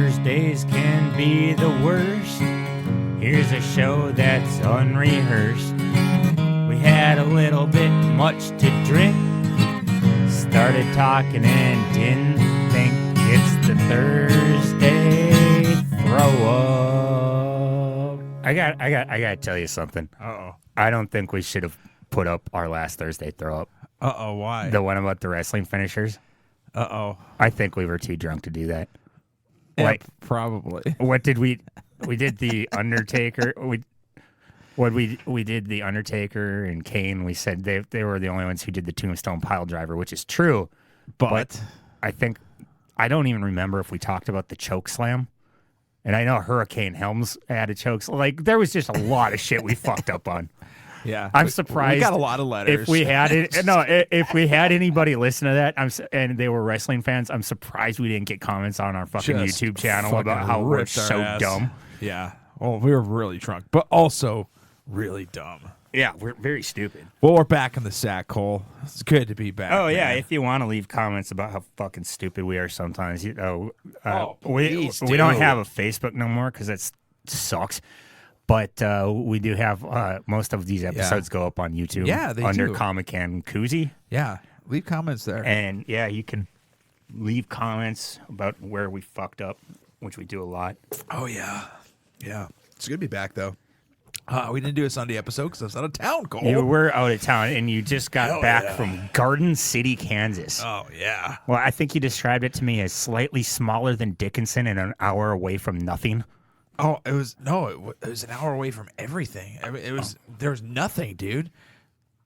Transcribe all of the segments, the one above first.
Thursdays can be the worst. Here's a show that's unrehearsed. We had a little bit much to drink. Started talking and didn't think it's the Thursday throw up. I got to tell you something. Uh-oh. I don't think we should have put up our last Thursday throw up. Uh-oh, why? The one about the wrestling finishers. Uh-oh. I think we were too drunk to do that. Yeah, Like, probably. what did we did the Undertaker. We did the Undertaker and Kane. We said they were the only ones who did the Tombstone pile driver, which is true. But I think I don't even remember if we talked about the choke slam. And I know Hurricane Helms had a choke. Like, there was just a lot of shit we fucked up on. Yeah, I'm surprised. We got a lot of letters. If we had it, if we had anybody listen to that, and they were wrestling fans, I'm surprised we didn't get comments on our fucking Just YouTube channel about how we're so dumb. Yeah. Well, we were really drunk, but also really dumb. Yeah, we're very stupid. Well, we're back in the sack, Cole. It's good to be back. Oh yeah, man. if you want to leave comments about how fucking stupid we are sometimes, we please we don't do. have a Facebook no more because that sucks. But we do have most of these episodes go up on YouTube. Yeah, they under do. Comic and Koozie. Yeah, leave comments there. And yeah, you can leave comments about where we fucked up, which we do a lot. Oh yeah, yeah. It's good to be back though. We didn't do a Sunday episode because I was out of town, Cole. You were out of town, and you just got back from Garden City, Kansas. Oh yeah. Well, I think you described it to me as slightly smaller than Dickinson and an hour away from nothing. Oh, it was an hour away from everything. There was nothing, dude.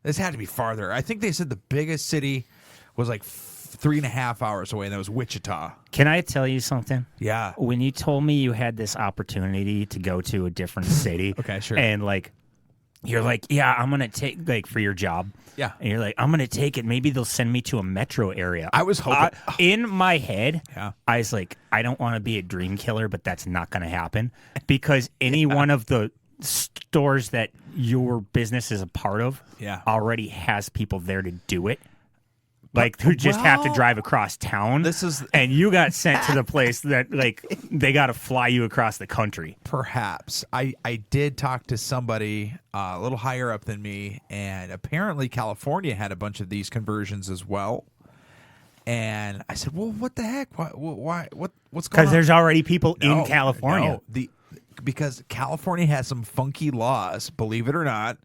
This had to be farther. I think they said the biggest city was like 3.5 hours away, and that was Wichita. Can I tell you something? Yeah. When you told me you had this opportunity to go to a different city, Okay, sure. and like you're like, yeah, I'm gonna take like for your job, Yeah. and you're like, I'm gonna take it. Maybe they'll send me to a metro area. I was hoping. In my head, Yeah. I was like, I don't want to be a dream killer, but that's not going to happen because any one of the stores that your business is a part of Yeah. already has people there to do it. Like, who just have to well, drive across town. this is- and you got sent to the place that, like, they got to fly you across the country. Perhaps. I did talk to somebody a little higher up than me, and apparently California had a bunch of these conversions as well. And I said, "Well, what the heck? What's going on?" Because there's already people in No, California. no. Because California has some funky laws, believe it or not.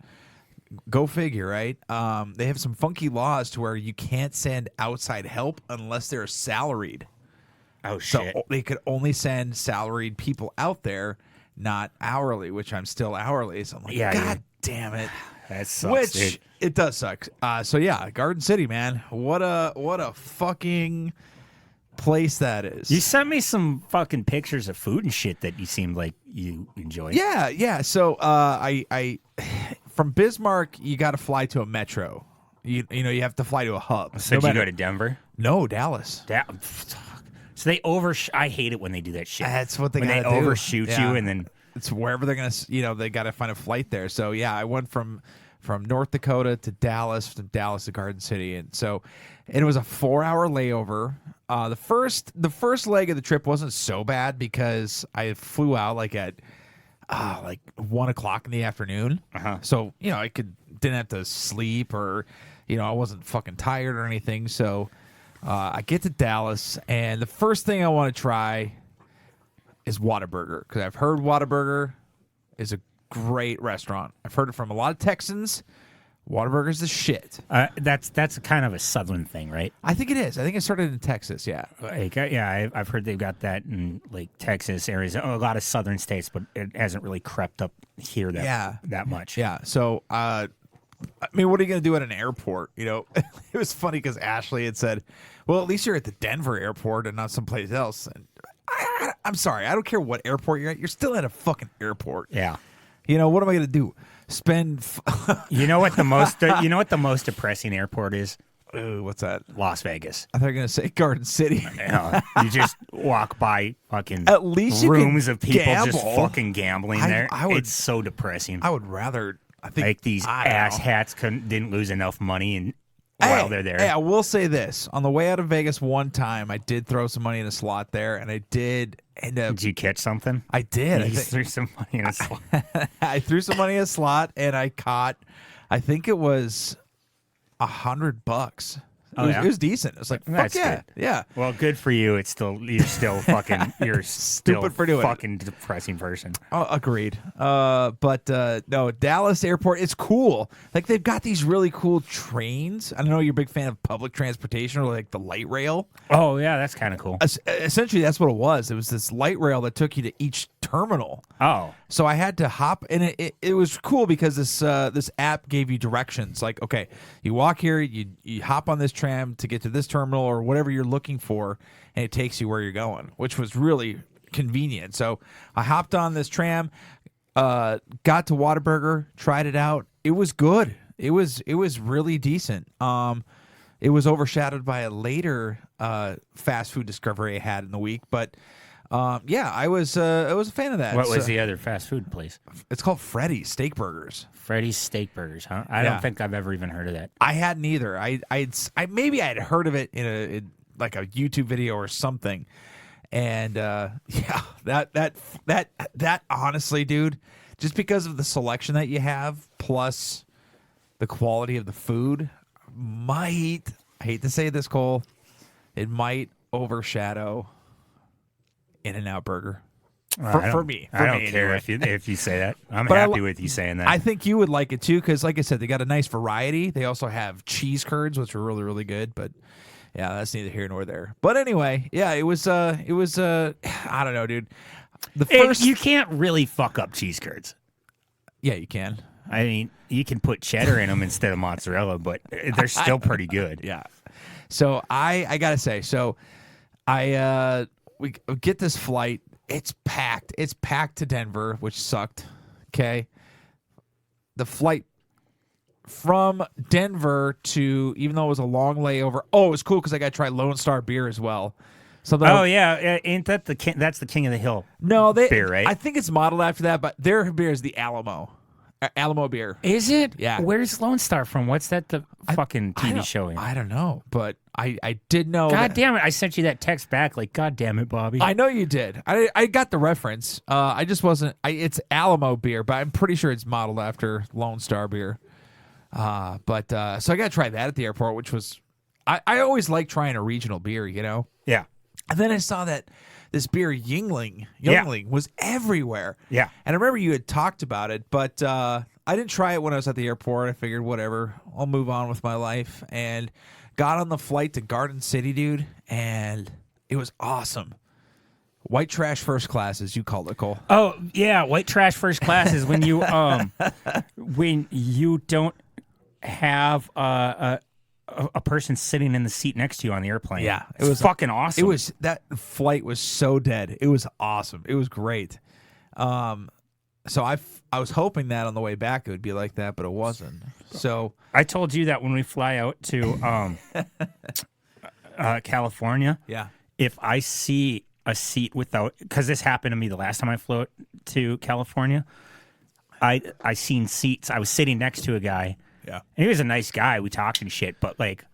Go figure, right? They have some funky laws to where you can't send outside help unless they're salaried. Oh, So shit. they could only send salaried people out there, not hourly, which I'm still hourly. So I'm like, Yeah, God damn it. That sucks, Which dude. it does suck. So yeah, Garden City, man. What a fucking place that is. You sent me some fucking pictures of food and shit that you seemed like you enjoyed. Yeah. So I from Bismarck, you got to fly to a metro. You know you have to fly to a hub. So did you go to Denver? No, Dallas. So they I hate it when they do that shit. That's what they when they gotta do. overshoot Yeah. you and then It's wherever they're gonna. They got to find a flight there. So yeah, I went from North Dakota to Dallas, from Dallas to Garden City, and it was a 4-hour layover. The first leg of the trip wasn't so bad because I flew out like at 1 o'clock in the afternoon. Uh-huh. So I didn't have to sleep or I wasn't fucking tired or anything. So I get to Dallas, and the first thing I want to try is Whataburger, because I've heard Whataburger is a great restaurant. I've heard it from a lot of Texans. Whataburger's the shit. that's kind of a southern thing, right? I think it is. I think it started in Texas, yeah. Like, yeah, I've heard they've got that in like Texas, Arizona, a lot of southern states, but it hasn't really crept up here that much. Yeah, so, I mean, what are you going to do at an airport? It was funny because Ashley had said, well, at least you're at the Denver airport and not someplace else. And I'm sorry. I don't care what airport you're at. You're still at a fucking airport. Yeah. What am I going to do? Spend... You know what the most depressing airport is? Ooh, what's that? Las Vegas. I thought you were going to say Garden City. You just walk by fucking At least you rooms can of people just gamble. fucking gambling there. I would- It's so depressing. I would rather... I think Like these I don't know. ass hats didn't lose enough money and while they're there. Hey, I will say this. On the way out of Vegas one time, I did throw some money in a slot there, and I did end up... Did you catch something? I did. You threw some money in a slot. I threw some money in a slot, and I caught, I think it was $100. It was decent. It was like, fuck That's yeah. good. Yeah. Well, good for you. You're still fucking, you're still Stupid for doing fucking depressing person. Oh, agreed. But no, Dallas Airport, it's cool. Like, they've got these really cool trains. I don't know, you're a big fan of public transportation or like the light rail. Oh, yeah, that's kind of cool. Essentially, that's what it was. It was this light rail that took you to each terminal. Oh. So I had to hop, and it was cool because this app gave you directions. Like, okay, you walk here, you hop on this tram to get to this terminal or whatever you're looking for, and it takes you where you're going, which was really convenient. So I hopped on this tram, got to Whataburger, tried it out. It was good. It was really decent. It was overshadowed by a later fast food discovery I had in the week, but. Yeah, I was a fan of that. What was the other fast food place? It's called Freddy's Steak Burgers. Freddy's Steak Burgers, huh? I don't think I've ever even heard of that. I hadn't either. I maybe I had heard of it in like a YouTube video or something. And yeah, that honestly, dude, just because of the selection that you have plus the quality of the food I hate to say this, Cole, it might overshadow In-N-Out Burger. For me. I don't care anyway. if you say that. I'm happy with you saying that. I think you would like it too, because like I said, they got a nice variety. They also have cheese curds, which are really, really good. But yeah, that's neither here nor there. But anyway, yeah, it was I don't know, dude. The first you can't really fuck up cheese curds. Yeah, you can. I mean, you can put cheddar in them instead of mozzarella, but they're still pretty good. Yeah. So I gotta say, we get this flight. It's packed. It's packed to Denver, which sucked. Okay. The flight from Denver to, even though it was a long layover, it was cool because I got to try Lone Star beer as well. So ain't that that's the King of the Hill? No, beer, right? I think it's modeled after that, but their beer is the Alamo beer. Is it? Yeah. Where's Lone Star from? What's that? The fucking TV show in? I don't know, but I did know. God damn it! I sent you that text back. Like, God damn it, Bobby. I know you did. I got the reference. I just wasn't. It's Alamo beer, but I'm pretty sure it's modeled after Lone Star beer. So I got to try that at the airport, which was. I always like trying a regional beer, you know. Yeah. And then I saw that this beer Yingling was everywhere. Yeah. And I remember you had talked about it, but I didn't try it when I was at the airport. I figured, whatever, I'll move on with my life. And got on the flight to Garden City, dude, and it was awesome. White trash first class, as you called it, Cole. Oh, yeah, white trash first class is when you when you don't have a person sitting in the seat next to you on the airplane. Yeah, it was fucking awesome. That flight was so dead. It was awesome. It was great. So I was hoping that on the way back it would be like that, but it wasn't. So I told you that when we fly out to California. Yeah. If I see a seat without, because this happened to me the last time I flew to California, I seen seats. I was sitting next to a guy. Yeah. And he was a nice guy. We talked and shit, but like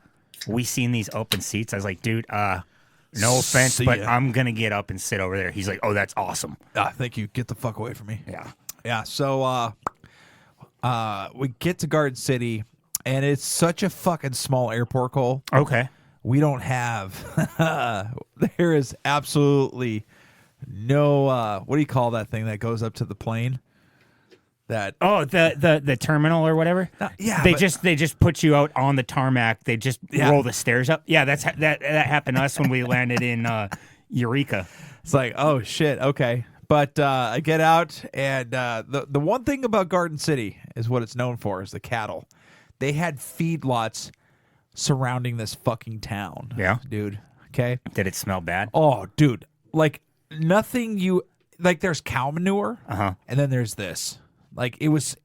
we seen these open seats. I was like, dude, no offense, but I'm gonna get up and sit over there. He's like, oh, that's awesome. Thank you. Get the fuck away from me. Yeah. Yeah. So we get to Garden City, and it's such a fucking small airport, Cole. Okay. We don't have. There is absolutely no. What do you call that thing that goes up to the plane? That the terminal or whatever. Yeah, they just put you out on the tarmac. They just roll the stairs up. Yeah, that happened to us when we landed in Eureka. It's like, oh shit, okay. But I get out, and the one thing about Garden City is what it's known for is the cattle. They had feedlots surrounding this fucking town. Yeah, dude. Okay. Did it smell bad? Oh, dude, like nothing. There's cow manure, and then there's this. Like it was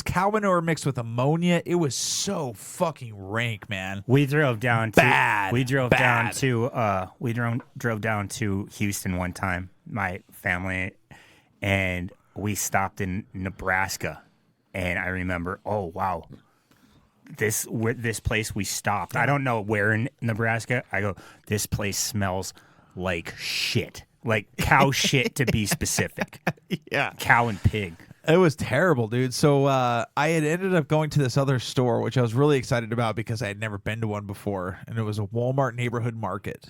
cow manure mixed with ammonia. It was so fucking rank, man. We drove down to Houston one time, my family, and we stopped in Nebraska, and I remember, oh wow, this place we stopped. I don't know where in Nebraska. I go, this place smells like shit, like cow shit to be specific. Yeah, cow and pig. It was terrible, dude. So I had ended up going to this other store, which I was really excited about because I had never been to one before, and it was a Walmart neighborhood market.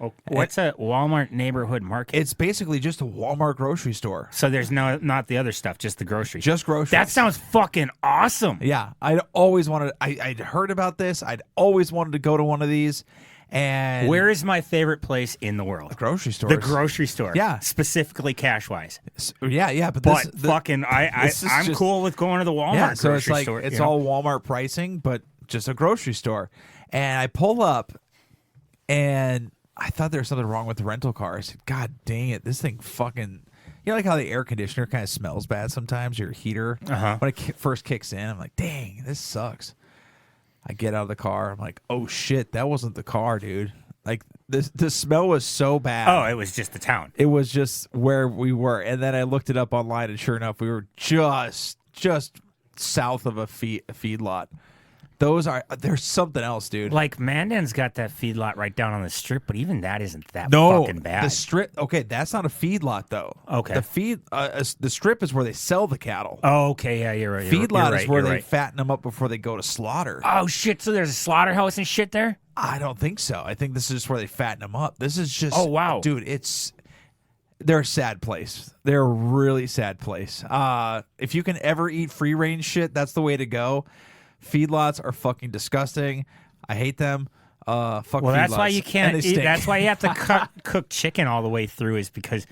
Oh, what's a Walmart neighborhood market? It's basically just a Walmart grocery store. So there's not the other stuff, just the groceries. Just groceries. That sounds fucking awesome. Yeah, I'd always wanted. I'd heard about this. I'd always wanted to go to one of these. And where is my favorite place in the world? The grocery store. The grocery store. Yeah, specifically cash wise. Yeah, but fucking, I'm just cool with going to the Walmart. Yeah, so grocery it's store, it's all Walmart pricing, but just a grocery store. And I pull up, and I thought there was something wrong with the rental car. I said, God dang it, this thing fucking. You know, like how the air conditioner kind of smells bad sometimes, your heater. When it first kicks in, I'm like, dang, this sucks. I get out of the car. I'm like, oh, shit, that wasn't the car, dude. Like, the smell was so bad. Oh, it was just the town. It was just where we were. And then I looked it up online, and sure enough, we were just south of a feedlot. There's something else, dude. Like, Mandan's got that feedlot right down on the strip, but even that isn't that fucking bad. The strip, okay, that's not a feedlot, though. Okay. The strip is where they sell the cattle. Oh, okay, yeah, you're right. Feedlot is where they fatten them up before they go to slaughter. Oh, shit, so there's a slaughterhouse and shit there? I don't think so. I think this is just where they fatten them up. This is just... Oh, wow. Dude, they're a sad place. They're a really sad place. If you can ever eat free-range shit, that's the way to go. Feedlots are fucking disgusting. I hate them. Fuck feedlots. That's why you can't eat. That's why you have to cook chicken all the way through, is because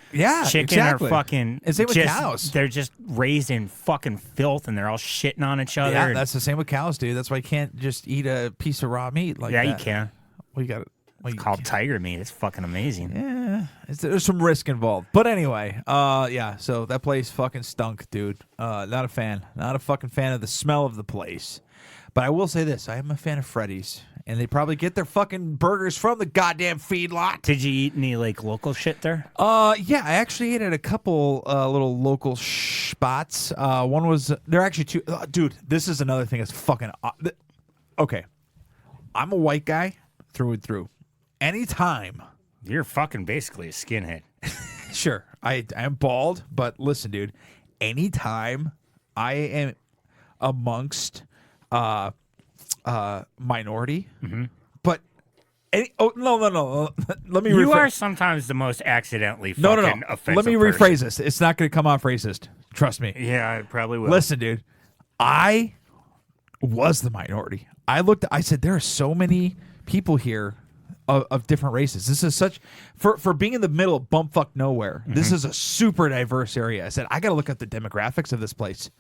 chicken are fucking. It's the same with cows. They're just raised in fucking filth, and they're all shitting on each other. Yeah, that's the same with cows, dude. That's why you can't just eat a piece of raw meat like that. Yeah, you can. Well, you got it. It's called tiger meat. It's fucking amazing. Yeah, there's some risk involved. But anyway, yeah. So that place fucking stunk, dude. Not a fan. Not a fucking fan of the smell of the place. But I will say this: I am a fan of Freddy's, and they probably get their fucking burgers from the goddamn feedlot. Did you eat any like local shit there? Yeah, I actually ate at a couple little local spots. One was they're actually two. Dude, this is another thing that's fucking. Okay, I'm a white guy through and through. Anytime you're fucking basically a skinhead. Sure, I am bald, but listen, dude. Anytime I am amongst minority, but no. Let me. You are sometimes the most accidentally fucking offensive. Let me rephrase this. It's not going to come off racist. Trust me. Yeah, it probably will. Listen, dude. I was the minority. I said there are so many people here of different races. This is such for being in the middle of bumfuck nowhere. This is a super diverse area. I said I got to look at the demographics of this place.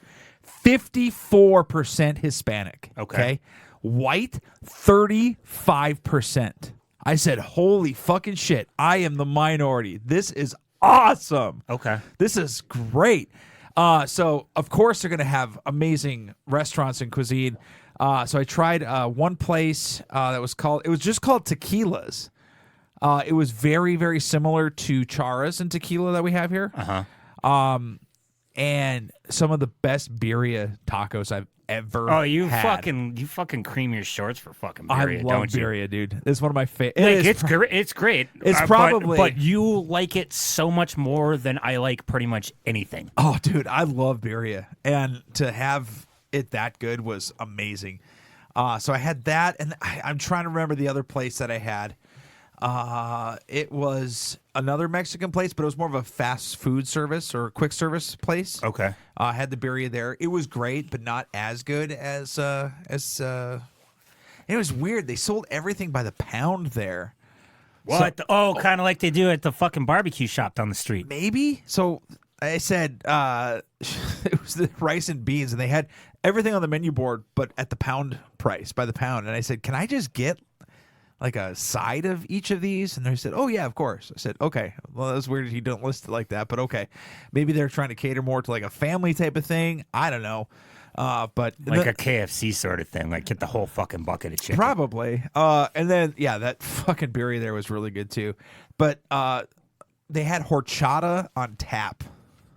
54% Hispanic. Okay. White, 35%. I said, holy fucking shit. I am the minority. This is awesome. Okay. This is great. So, of course, they're going to have amazing restaurants and cuisine. So I tried one place that was just called Tequila's. It was very, very similar to Chara's and tequila that we have here. And some of the best birria tacos I've ever had. You fucking cream your shorts for fucking birria, I love don't you? birria, dude. It's one of my favorite. It's great. It's probably... But you like it so much more than I like pretty much anything. Oh, dude, I love birria. And to have it that good was amazing. So I had that, and I'm trying to remember the other place that I had. It was another Mexican place, but it was more of a fast food service or quick service place. Okay. I had the birria there. It was great, but not as good as it was weird. They sold everything by the pound there. What? Kind of like they do at the fucking barbecue shop down the street. Maybe. So I said it was the rice and beans, and they had everything on the menu board, but at the pound price, by the pound. And I said, can I just get like a side of each of these? And they said, oh yeah, of course. I said, okay. Well, that's weird. You don't list it like that, but okay. Maybe they're trying to cater more to like a family type of thing. I don't know. But like a KFC sort of thing, like get the whole fucking bucket of chicken. Probably. And then, yeah, that fucking birria there was really good too. But they had horchata on tap.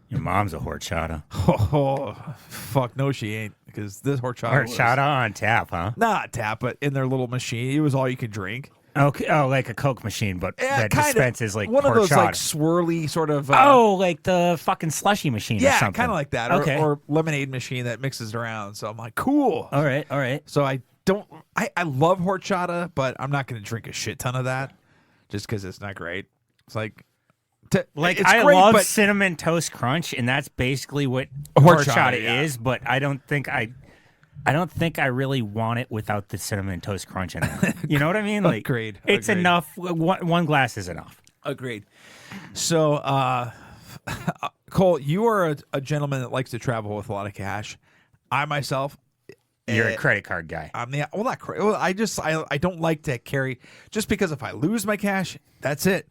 Your mom's a horchata. Oh, fuck. No, she ain't. because this horchata was Horchata on tap, huh? not tap, but in their little machine. It was all you could drink. Okay. Oh, like a Coke machine, but that kinda. dispenses like One horchata. of those like swirly sort of. like the fucking slushy machine or yeah, something. kind of like that. Okay. Or lemonade machine that mixes around. So I'm like, cool. All right. So I love horchata, but I'm not going to drink a shit ton of that just because it's not great. It's like it's I great, love but cinnamon toast crunch, and that's basically what Horchata, horchata is. But I don't think I really want it without the cinnamon toast crunch in it. You know what I mean? Like, Agreed. It's Agreed. enough. One glass is enough. Agreed. So, Cole, you are a gentleman that likes to travel with a lot of cash. I myself, You're a credit card guy. I'm the not crazy. Well, I don't like to carry just because if I lose my cash, that's it.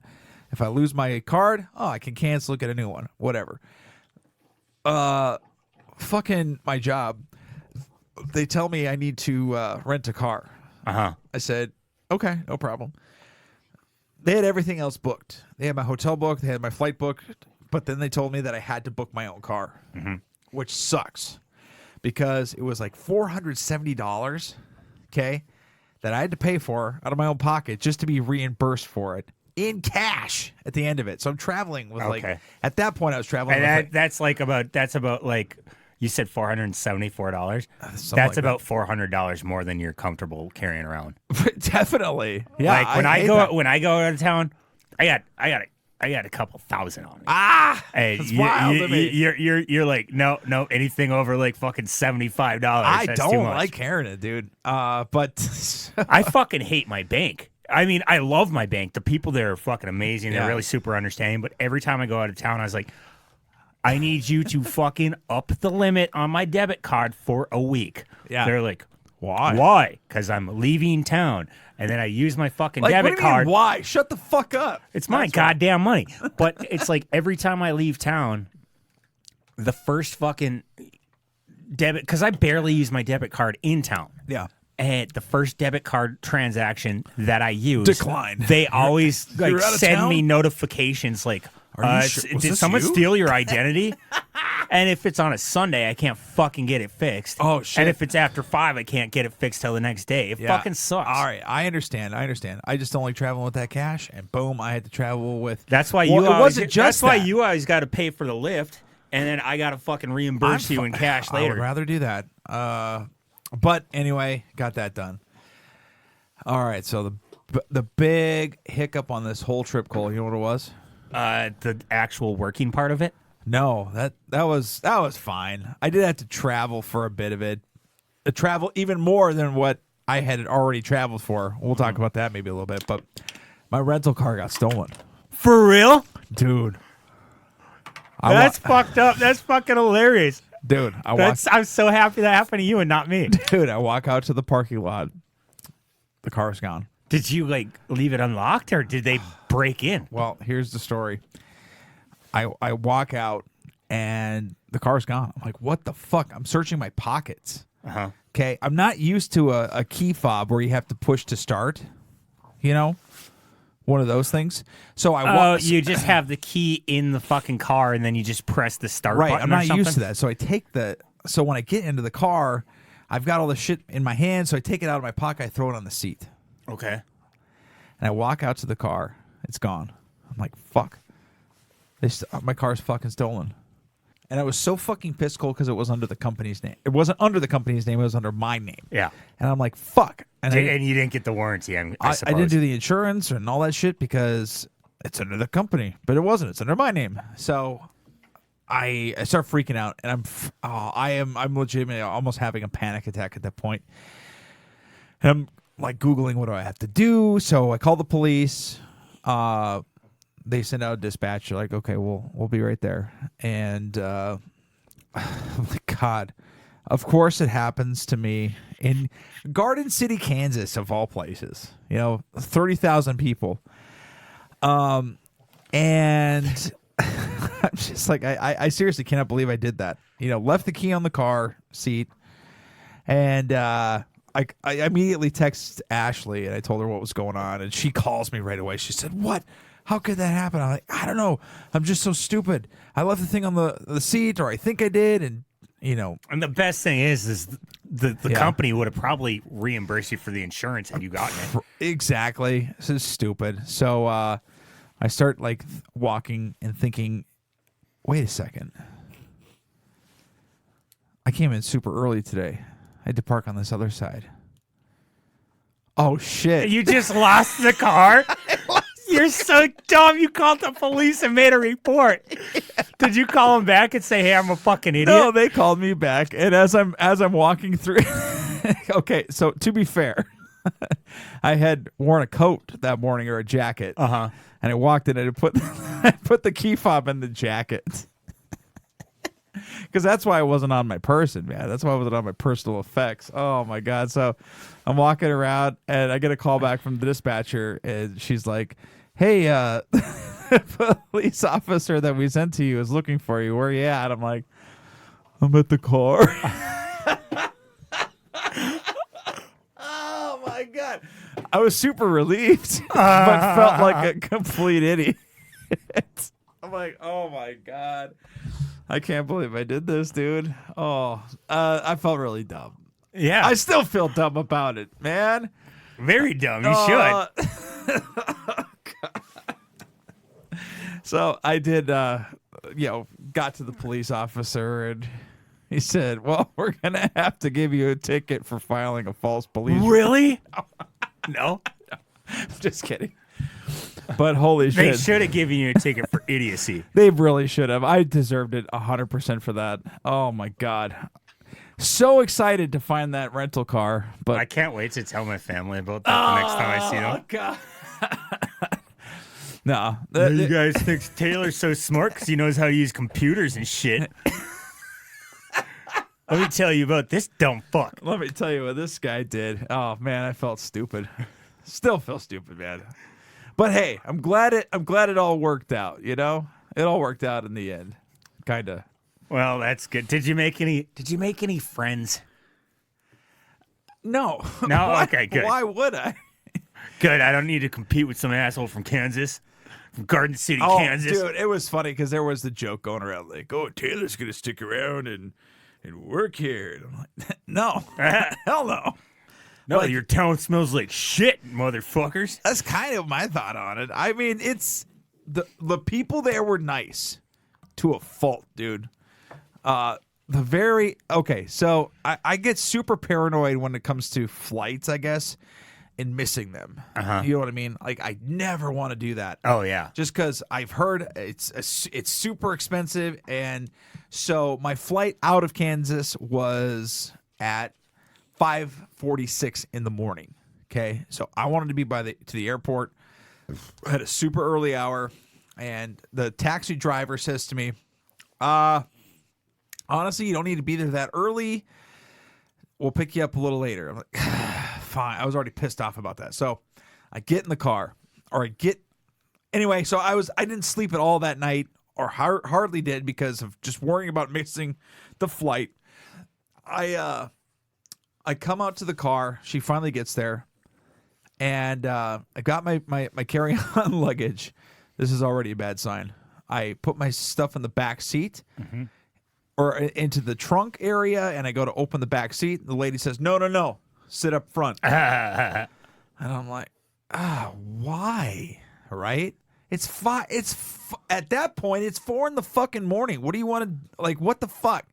If I lose my card, I can cancel, get a new one, whatever. Fucking my job. They tell me I need to rent a car. I said, okay, no problem. They had everything else booked. They had my hotel booked. They had my flight booked. But then they told me that I had to book my own car, which sucks because it was like $470, okay, that I had to pay for out of my own pocket just to be reimbursed for it in cash at the end of it. So I'm traveling with like, at that point I was traveling with that's about like, you said $474. That's like about $400 more than you're comfortable carrying around. Definitely. Yeah. Like when I go out of town, I got a couple thousand on me. Hey, that's wild to me. You're like no anything over like fucking $75. I That's don't too much. like carrying it, dude. But I fucking hate my bank. I mean, I love my bank. The people there are fucking amazing. They're Yeah. really super understanding. But every time I go out of town, I was like, I need you to fucking up the limit on my debit card for a week. Yeah. They're like, why? Why? Because I'm leaving town. And then I use my fucking Like, debit what do you mean, card. why? Shut the fuck up. It's my goddamn money. But it's like every time I leave town, the first fucking debit, because I barely use my debit card in town. Yeah. And the first debit card transaction that I use, Declined. They always like you're out of send town? me notifications like, Are you sure? Was did this someone you? steal your identity? And if it's on a Sunday, I can't fucking get it fixed. Oh, shit. And if it's after 5, I can't get it fixed till the next day. It fucking sucks. All right, I understand. I just don't like traveling with that cash, and boom, I had to travel with. That's why Well, you. it always, wasn't just That's why that. you always got to pay for the lift, and then I got to fucking reimburse you in cash I would later. rather do that. But anyway, got that done. All right, so the big hiccup on this whole trip, Cole, you know what it was? The actual working part of it. No, that was fine. I did have to travel for a bit of it. Travel even more than what I had already traveled for. We'll talk about that maybe a little bit. But my rental car got stolen, For real? dude. That's fucked up. That's fucking hilarious. Dude, I'm so happy that happened to you and not me. Dude, I walk out to the parking lot. The car's gone. Did you like leave it unlocked or did they break in? Well, here's the story. I walk out and the car's gone. I'm like, what the fuck? I'm searching my pockets. Okay, I'm not used to a key fob where you have to push to start. You know, one of those things. So You just have the key in the fucking car and then you just press the start right. button. I'm not or used to something? that. So I take so when I get into the car, I've got all the shit in my hand. So I take it out of my pocket. I throw it on the seat. Okay. And I walk out to the car. It's gone. I'm like, fuck. My car's fucking stolen. And I was so fucking pissed because it was under the company's name. It wasn't under the company's name. It was under my name. Yeah. And I'm like, fuck. And And you didn't get the warranty, I suppose. I didn't do the insurance and all that shit because it's under the company. But it wasn't. It's under my name. So I start freaking out. And I'm legitimately almost having a panic attack at that point. And I'm like Googling what do I have to do. So I call the police. They send out a dispatch. They're like, okay, we'll be right there. And oh my God, of course it happens to me in Garden City, Kansas, of all places. 30,000 people. And I'm just like, I seriously cannot believe I did that. Left the key on the car seat, and I immediately text Ashley and I told her what was going on, and she calls me right away. She said, "What? How could that happen?" I'm like, "I don't know. I'm just so stupid. I left the thing on the seat, or I think I did, and And the best thing is the company would have probably reimbursed you for the insurance had you gotten it. Exactly. This is stupid. So I start like walking and thinking, wait a second. I came in super early today. I had to park on this other side. Oh, shit. You just lost the car? You're so dumb. You called the police and made a report. Did you call them back and say, hey, I'm a fucking idiot? No, they called me back. And as I'm walking through, okay, so to be fair, I had worn a coat that morning or a jacket. Uh-huh. And I walked in and I put the key fob in the jacket. Because that's why it wasn't on my person, man. That's why it wasn't on my personal effects. Oh, my God. So I'm walking around, and I get a call back from the dispatcher, and she's like, hey, police officer that we sent to you is looking for you. Where are you at? I'm like, I'm at the car. Oh, my God. I was super relieved, but felt like a complete idiot. I'm like, oh, my God. I can't believe I did this, dude. Oh, I felt really dumb. Yeah. I still feel dumb about it, man. Very dumb. You should. So I did, got to the police officer, and he said, well, we're going to have to give you a ticket for filing a false police report. Really? No. Just kidding. But holy shit. They should have given you a ticket for idiocy. They really should have. I deserved it 100% for that. Oh, my God. So excited to find that rental car. But I can't wait to tell my family about that the next time I see them. God. No. You guys think Taylor's so smart because he knows how to use computers and shit. Let me tell you about this dumb fuck. Let me tell you what this guy did. Oh, man, I felt stupid. Still feel stupid, man. But hey, I'm glad it all worked out, you know? It all worked out in the end. Kinda. Well, that's good. Did you make any friends? No. No? Why, Okay, good. Why would I? Good. I don't need to compete with some asshole from Kansas. From Garden City, Kansas. Dude, it was funny because there was the joke going around like, oh, Taylor's gonna stick around and work here. And I'm like, no. Hell no. No, your town smells like shit, motherfuckers. That's kind of my thought on it. I mean, it's the people there were nice to a fault, dude. So I get super paranoid when it comes to flights, I guess, and missing them. Uh-huh. You know what I mean? Like, I never want to do that. Oh yeah. Just because I've heard it's super expensive, and so my flight out of Kansas was at 5:46 in the morning. Okay, so I wanted to be to the airport at a super early hour, and the taxi driver says to me, honestly, you don't need to be there that early. We'll pick you up a little later. I'm like, fine. I was already pissed off about that. So I get in the car, anyway. So I didn't sleep at all that night, or hardly did, because of just worrying about missing the flight. I come out to the car. She finally gets there, and I got my carry-on luggage. This is already a bad sign. I put my stuff in the back seat, or into the trunk area, and I go to open the back seat. And the lady says, "No, sit up front." And I'm like, why? Right? It's at that point, it's 4 in the fucking morning. What do you want to, like, what the fuck?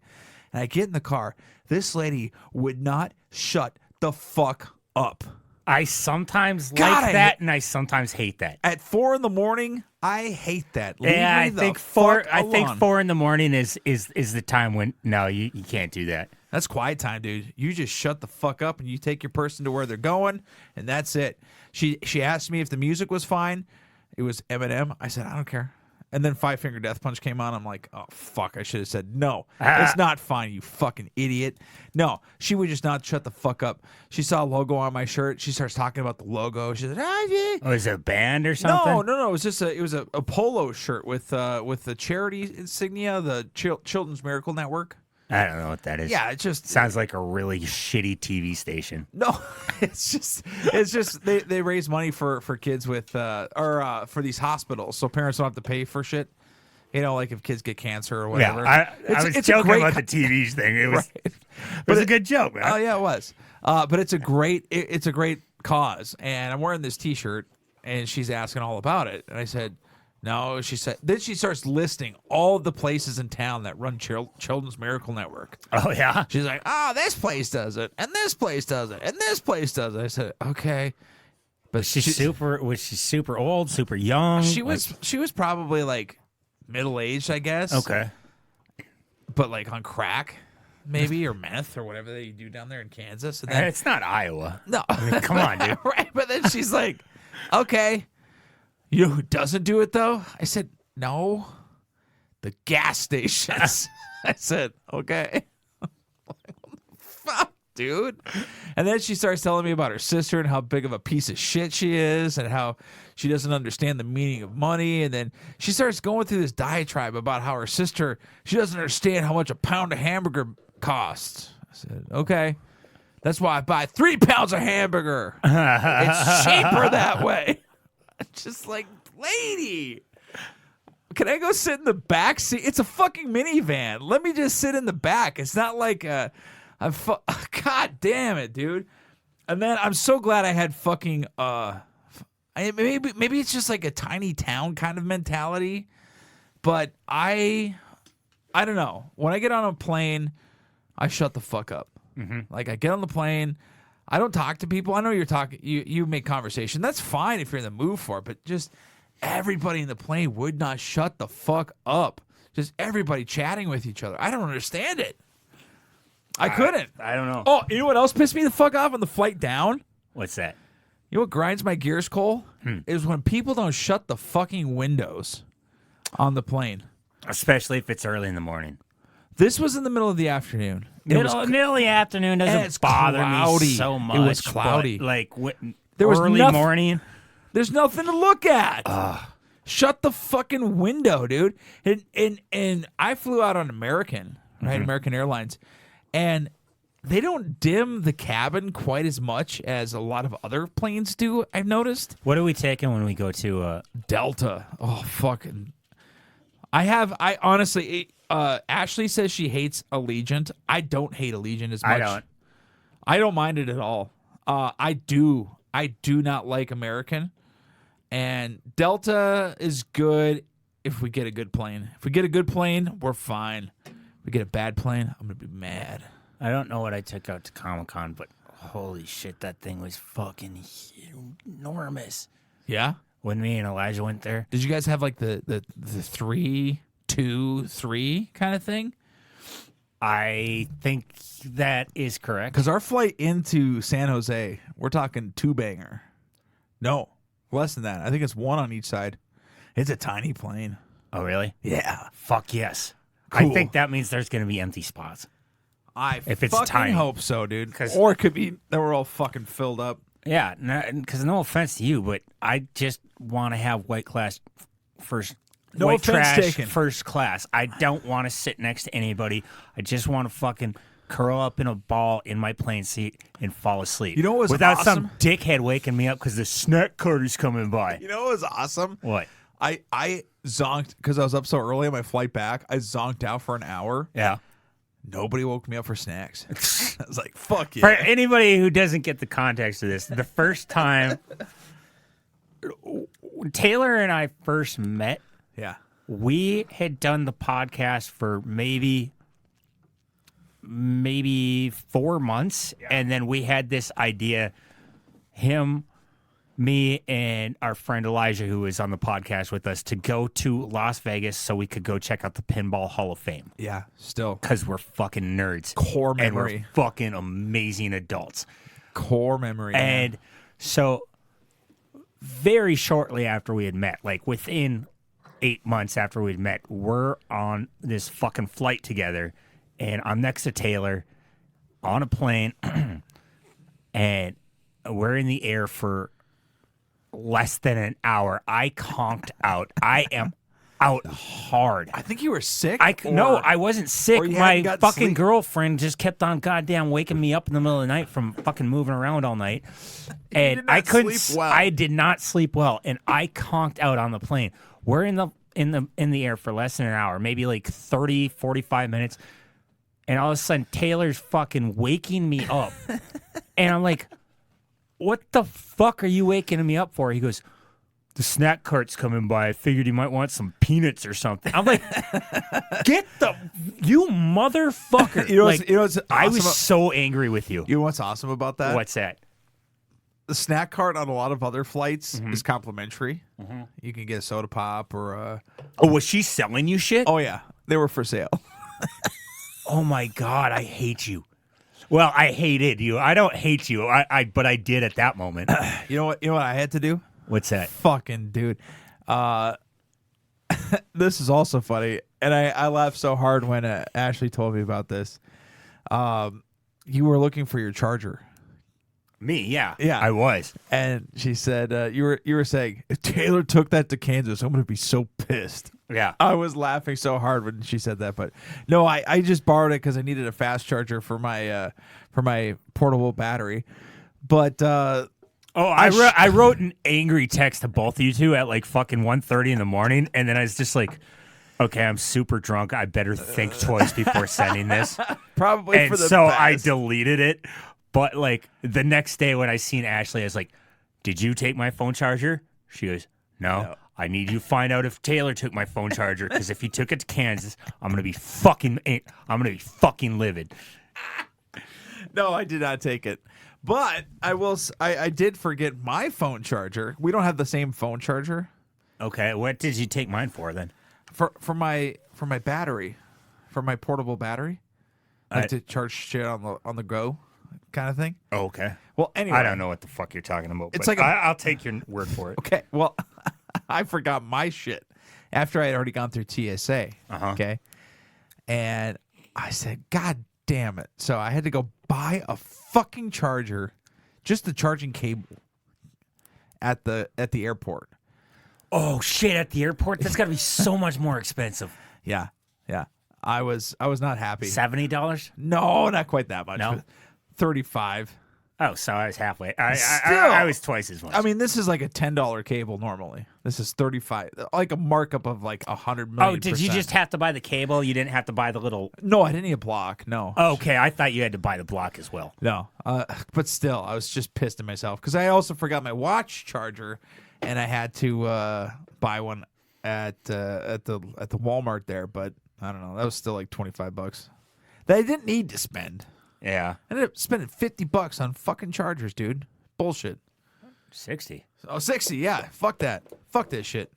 And I get in the car. This lady would not shut the fuck up. I sometimes like that, and I sometimes hate that. At 4 in the morning, I hate that. Leave me I the think fuck I think alone. 4 in the morning is the time when you can't do that. That's quiet time, dude. You just shut the fuck up and you take your person to where they're going, and that's it. She asked me if the music was fine. It was Eminem. I said, I don't care. And then Five Finger Death Punch came on. I'm like, oh, fuck. I should have said, no, it's not fine, you fucking idiot. No, she would just not shut the fuck up. She saw a logo on my shirt. She starts talking about the logo. She said, yeah. Oh, is it a band or something? No. It was just a polo shirt with the charity insignia, the Children's Miracle Network. I don't know what that is. Yeah, it just sounds like a really shitty TV station. No, it's just they raise money for kids with for these hospitals, so parents don't have to pay for shit. You know, like if kids get cancer or whatever. Yeah, I was joking about the TV thing. It was, Right. it was a good joke, man. Oh yeah, it was. But it's a great cause, and I'm wearing this T-shirt, and she's asking all about it, and I said, no. She said. Then she starts listing all of the places in town that run Children's Miracle Network. Oh yeah. She's like, this place does it, and this place does it, and this place does it. I said, okay. But was she super old, super young? She was probably like middle-aged, I guess. Okay. But like on crack, maybe, or meth, or whatever they do down there in Kansas. And then, It's not Iowa. no. I mean, come on, dude. Right. But then she's like, okay. You know who doesn't do it, though? I said, no. The gas stations. I said, okay. Fuck, dude. And then she starts telling me about her sister and how big of a piece of shit she is and how she doesn't understand the meaning of money. And then she starts going through this diatribe about how her sister, she doesn't understand how much a pound of hamburger costs. I said, okay. That's why I buy 3 pounds of hamburger. It's cheaper that way. Just like, lady, can I go sit in the back seat? It's a fucking minivan. Let me just sit in the back. It's not like God damn it, dude. And then I'm so glad I had fucking maybe it's just like a tiny town kind of mentality, but I don't know. When I get on a plane, I shut the fuck up. Mm-hmm. Like I get on the plane. I don't talk to people. I know you're talking. You make conversation. That's fine if you're in the mood for it. But just everybody in the plane would not shut the fuck up. Just everybody chatting with each other. I don't understand it. I couldn't. I don't know. Oh, you know what else pissed me the fuck off on the flight down? What's that? You know what grinds my gears, Cole? Is when people don't shut the fucking windows on the plane. Especially if it's early in the morning. This was in the middle of the afternoon. Middle of the afternoon doesn't bother me so much. It was cloudy. Like There was early morning. There's nothing to look at. Shut the fucking window, dude. And I flew out on American, right? Mm-hmm. American Airlines. And they don't dim the cabin quite as much as a lot of other planes do, I've noticed. What are we taking when we go to Delta? Oh, fucking. I honestly, Ashley says she hates Allegiant. I don't hate Allegiant as much. I don't mind it at all. I do not like American. And Delta is good if we get a good plane. If we get a good plane, we're fine. If we get a bad plane, I'm going to be mad. I don't know what I took out to Comic-Con, but holy shit, that thing was fucking enormous. Yeah? When me and Elijah went there. Did you guys have like the 3, 2, 3 kind of thing? I think that is correct. Because our flight into San Jose, we're talking 2-banger. No, less than that. I think it's 1 on each side. It's a tiny plane. Oh, really? Yeah. Fuck yes. Cool. I think that means there's going to be empty spots. If it's fucking tiny. hope so, dude. Or it could be that we're all fucking filled up. Yeah, because no offense to you, but I just want to have white class first. No white offense trash taken. First class. I don't want to sit next to anybody. I just want to fucking curl up in a ball in my plane seat and fall asleep. You know what was without awesome? some dickhead waking me up because the snack carter's coming by. You know what was awesome? What? I zonked because I was up so early on my flight back. I zonked out for an hour. Yeah. Nobody woke me up for snacks. I was like, fuck yeah. For anybody who doesn't get the context of this, the first time Taylor and I first met, yeah, we had done the podcast for maybe 4 months, and then we had this idea, me and our friend Elijah, who was on the podcast with us, to go to Las Vegas so we could go check out the Pinball Hall of Fame. Yeah, still. Because we're fucking nerds. Core memory. And we're fucking amazing adults. Core memory. And so very shortly after we had met, like within 8 months after we'd met, we're on this fucking flight together, and I'm next to Taylor on a plane, and we're in the air for less than an hour. I conked out. I am out hard. I think you were sick. No, I wasn't sick. My fucking sleep. girlfriend just kept on goddamn waking me up in the middle of the night from fucking moving around all night. And I couldn't sleep well. I did not sleep well, and I conked out on the plane. We're in the in the air for less than an hour, maybe like 30, 45 minutes. And all of a sudden, Taylor's fucking waking me up. And I'm like, what the fuck are you waking me up for? He goes, the snack cart's coming by. I figured you might want some peanuts or something. I'm like, you motherfucker. You know like, what's awesome I was so angry with you. You know what's awesome about that? What's that? The snack cart on a lot of other flights is complimentary. You can get a soda pop or a... Oh, was she selling you shit? Oh, yeah. They were for sale. Oh, my God. I hate you. Well, I hated you. I don't hate you, but I did at that moment. You know what I had to do? What's that? Fucking dude. This is also funny, and I laughed so hard when Ashley told me about this. You were looking for your charger. Me, yeah. Yeah. I was. And she said, you were saying, if Taylor took that to Kansas, I'm going to be so pissed. Yeah. I was laughing so hard when she said that. But no, I just borrowed it because I needed a fast charger for my portable battery. But I wrote an angry text to both of you two at like fucking 1:30 in the morning. And then I was just like, okay, I'm super drunk. I better think twice before sending this. Probably and for the so best. I deleted it. But like the next day when I seen Ashley, I was like, did you take my phone charger? She goes, no. I need you to find out if Taylor took my phone charger, because if he took it to Kansas, I'm gonna be fucking livid. No, I did not take it. But I did forget my phone charger. We don't have the same phone charger. Okay, what did you take mine for then? For my battery, for my portable battery, like to charge shit on the go, kind of thing. Oh, okay. Well, anyway, I don't know what the fuck you're talking about. It's but like I'll take your word for it. Okay, well, I forgot my shit after I had already gone through TSA. Okay, and I said, God damn it! So I had to go buy a fucking charger, just the charging cable at the airport. Oh shit! At the airport, that's got to be so much more expensive. Yeah. I was not happy. $70? No, not quite that much. No, 35. Oh, so I was halfway. I was twice as much. I mean, this is like a $10 cable normally. This is 35, like a markup of like 100 million. Oh, did you just have to buy the cable? You didn't have to buy the little? No, I didn't need a block. No. Okay, I thought you had to buy the block as well. No, but still, I was just pissed at myself because I also forgot my watch charger, and I had to buy one at the Walmart there. But I don't know, that was still like $25 that I didn't need to spend. Yeah. I ended up spending $50 on fucking chargers, dude. Bullshit. 60. Oh, 60, yeah. Fuck that. Fuck that shit.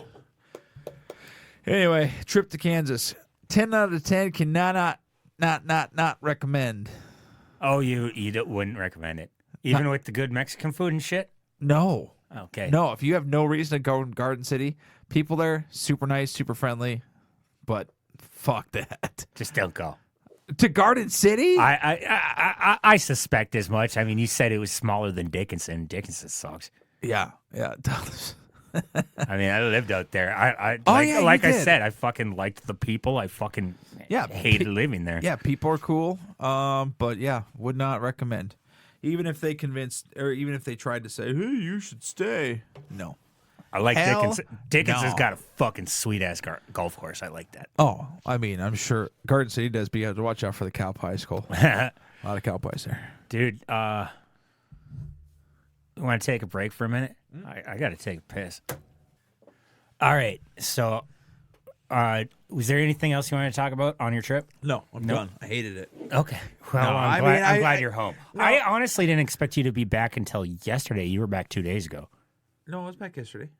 Anyway, trip to Kansas. 10 out of 10 cannot not recommend. Oh, you wouldn't recommend it? Even with the good Mexican food and shit? No. Okay. No, if you have no reason to go in Garden City, people there, super nice, super friendly, but fuck that. Just don't go. To Garden City? I suspect as much. I mean, you said it was smaller than Dickinson. Dickinson sucks. Yeah, it does. I mean, I lived out there. I said, I fucking liked the people. I fucking hated living there. Yeah, people are cool. But yeah, would not recommend. Even if they convinced, or even if they tried to say, "Hey, you should stay." No. I like Hell Dickinson. Dickinson's no. got a fucking sweet ass golf course. I like that. Oh, I mean, I'm sure Garden City does, but you have to watch out for the cow pie skull. A lot of cow pies there. Dude, you want to take a break for a minute? I got to take a piss. All right. So, was there anything else you wanted to talk about on your trip? No, I'm done. I hated it. Okay. Well, No, I'm glad you're home. No. I honestly didn't expect you to be back until yesterday. You were back 2 days ago. No, I was back yesterday.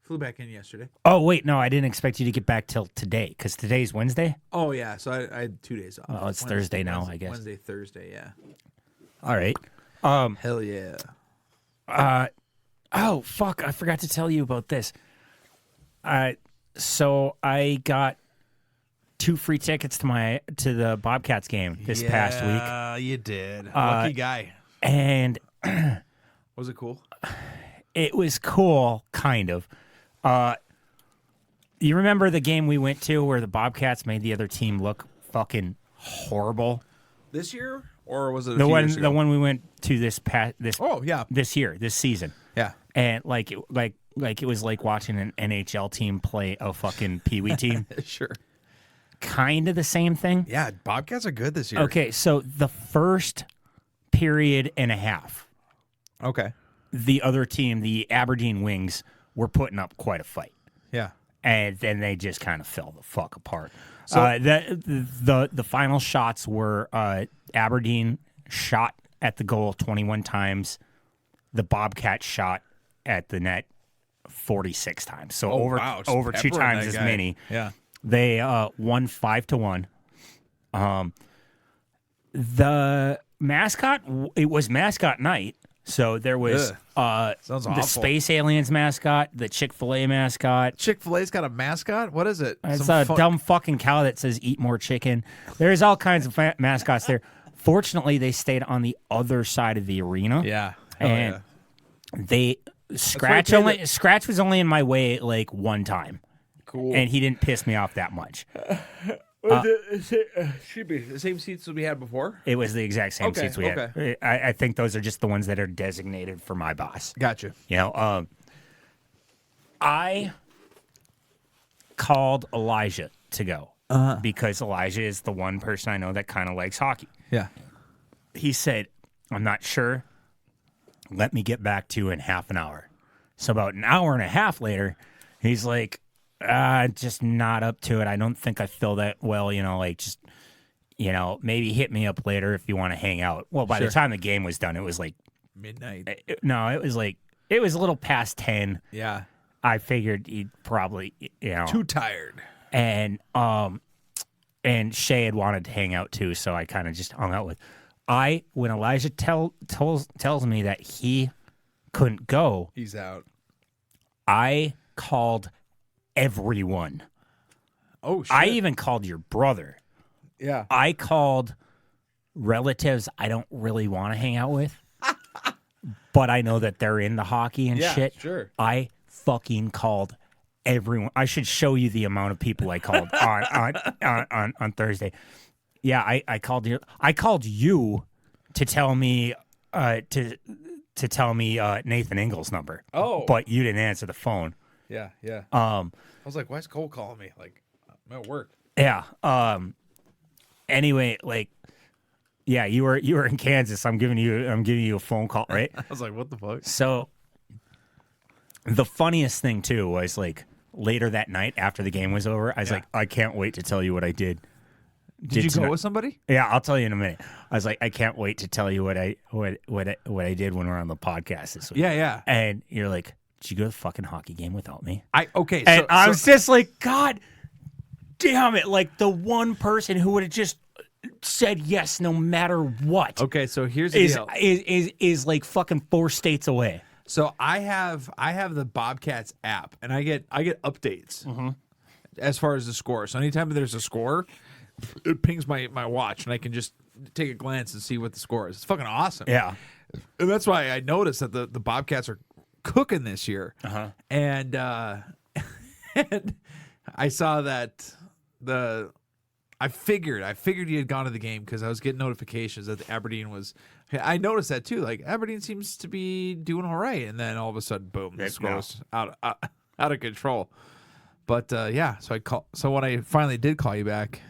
Flew back in yesterday. Oh, wait. No, I didn't expect you to get back till today, because today's Wednesday? Oh, yeah. So I had 2 days off. Oh, it's Thursday now, I guess. Wednesday, Thursday, yeah. All right. Hell yeah. Oh, fuck. I forgot to tell you about this. So I got 2 free tickets to the Bobcats game this past week. Yeah, you did. Lucky guy. And Was it cool? it was cool, kind of. You remember the game we went to where the Bobcats made the other team look fucking horrible? This year? Or was it The one we went to this Oh, yeah. this year, this season. Yeah. And like it was like watching an NHL team play a fucking Pee Wee team. Sure. Kind of the same thing. Yeah, Bobcats are good this year. Okay, so the first period and a half, Okay. the other team, the Aberdeen Wings, were putting up quite a fight. Yeah. And then they just kind of fell the fuck apart. So- The final shots were Aberdeen shot at the goal 21 times. The Bobcats shot at the net 46 times. So over Just two peppering times that as guy. many. Yeah. They won 5-1. The mascot, it was mascot night. So there was Sounds the awful. Space Aliens mascot, the Chick-fil-A mascot. Chick-fil-A's got a mascot? What is it? It's Some a fu- dumb fucking cow that says "Eat more chicken." There's all kinds of mascots there. Fortunately, they stayed on the other side of the arena. Yeah. Hell and yeah. they Scratch Scratch was only in my way like one time, Cool. and he didn't piss me off that much. Should be the same seats as we had before. It was the exact same Okay, seats we had. I think those are just the ones that are designated for my boss. Gotcha. You know, I called Elijah to go because Elijah is the one person I know that kind of likes hockey. Yeah. He said, "I'm not sure. Let me get back to you in half an hour." So about an hour and a half later, he's like, just not up to it. I don't think I feel that well, like just, maybe hit me up later if you want to hang out. Well, by the time the game was done, it was like, Midnight. it was a little past 10. Yeah. I figured he'd probably, Too tired. and Shay had wanted to hang out too, so I kind of just hung out with. When Elijah tells me that he couldn't go, He's out. I called everyone. Oh shit. I even called your brother. Yeah. I called relatives I don't really want to hang out with, but I know that they're into hockey and Yeah, shit. sure. I fucking called everyone. I should show you the amount of people I called on Thursday. Yeah, I called you. I called you to tell me to tell me Nathan Ingles' number. Oh. but you didn't answer the phone. Yeah. Yeah. I was like, why is Cole calling me? Like, I'm at work. Yeah. Anyway, like, yeah, you were in Kansas. I'm giving you a phone call, right? I was like, what the fuck? So the funniest thing too was like later that night after the game was over, I was like, I can't wait to tell you what I did. Did you go tonight. with somebody? Yeah, I'll tell you in a minute. I was like, I can't wait to tell you what I did when we're on the podcast this week. Yeah, yeah. And you're like, did you go to the fucking hockey game without me? Okay. And I was just like, God damn it! Like the one person who would have just said yes no matter what. Okay, so here's the deal. Is like fucking 4 states away. So I have the Bobcats app, and I get updates as far as the score. So anytime there's a score, it pings my watch, and I can just take a glance and see what the score is. It's fucking awesome. Yeah. And that's why I noticed that the Bobcats are cooking this year. And and I saw that I figured he had gone to the game because I was getting notifications that the Aberdeen was. I noticed that too. Like Aberdeen seems to be doing all right, and then all of a sudden, boom, the score was out of control. But yeah, so when I finally did call you back,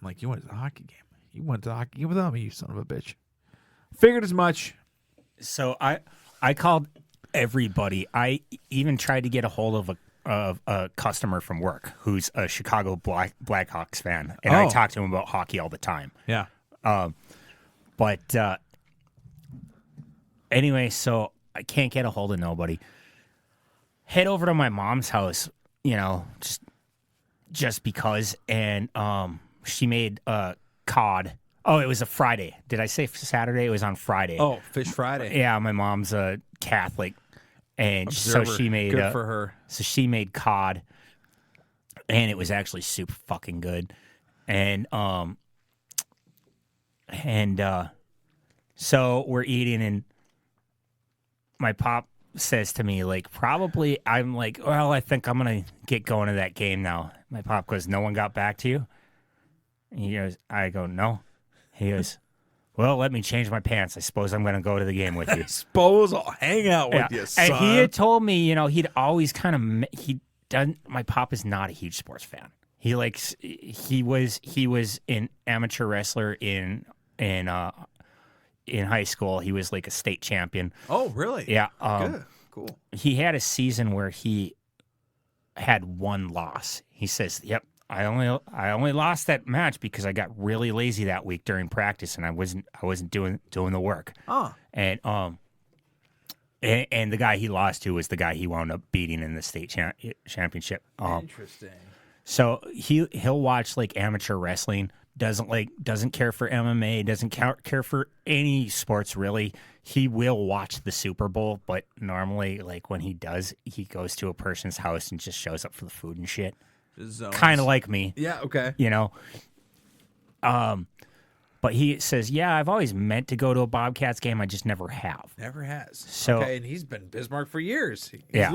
I'm like, you went to the hockey game. You went to the hockey game without me, you son of a bitch. Figured as much. So I called everybody. I even tried to get a hold of a customer from work who's a Chicago Blackhawks fan, and I talk to him about hockey all the time. Yeah. But anyway, so I can't get a hold of nobody. Head over to my mom's house, just because, and she made cod. Oh, it was a Friday. Did I say Saturday? It was on Friday. Oh, Fish Friday. Yeah, my mom's a Catholic, and Observer. so she made Good for her. So she made cod, and it was actually super fucking good. And so we're eating, and my pop says to me, like, probably, I'm like, well, I think I'm gonna get going to that game now. My pop goes, no one got back to you? And he goes, I go, no. He goes, well, let me change my pants. I suppose I'm going to go to the game with you. Suppose I'll hang out with you, son. And he had told me, he'd always kind of my pop is not a huge sports fan. He was an amateur wrestler in high school. He was like a state champion. Oh, really? Yeah. Good. Cool. He had a season where he had one loss. He says, "Yep, I only lost that match because I got really lazy that week during practice and I wasn't doing the work." Oh. And the guy he lost to was the guy he wound up beating in the state championship. Interesting. So he'll watch like amateur wrestling. Doesn't care for MMA. Doesn't care for any sports really. He will watch the Super Bowl, but normally, like when he does, he goes to a person's house and just shows up for the food and shit. Kind of like me. Yeah. Okay. But he says, "Yeah, I've always meant to go to a Bobcats game. I just never have." Never has. So, okay, and he's been in Bismarck for years. Yeah.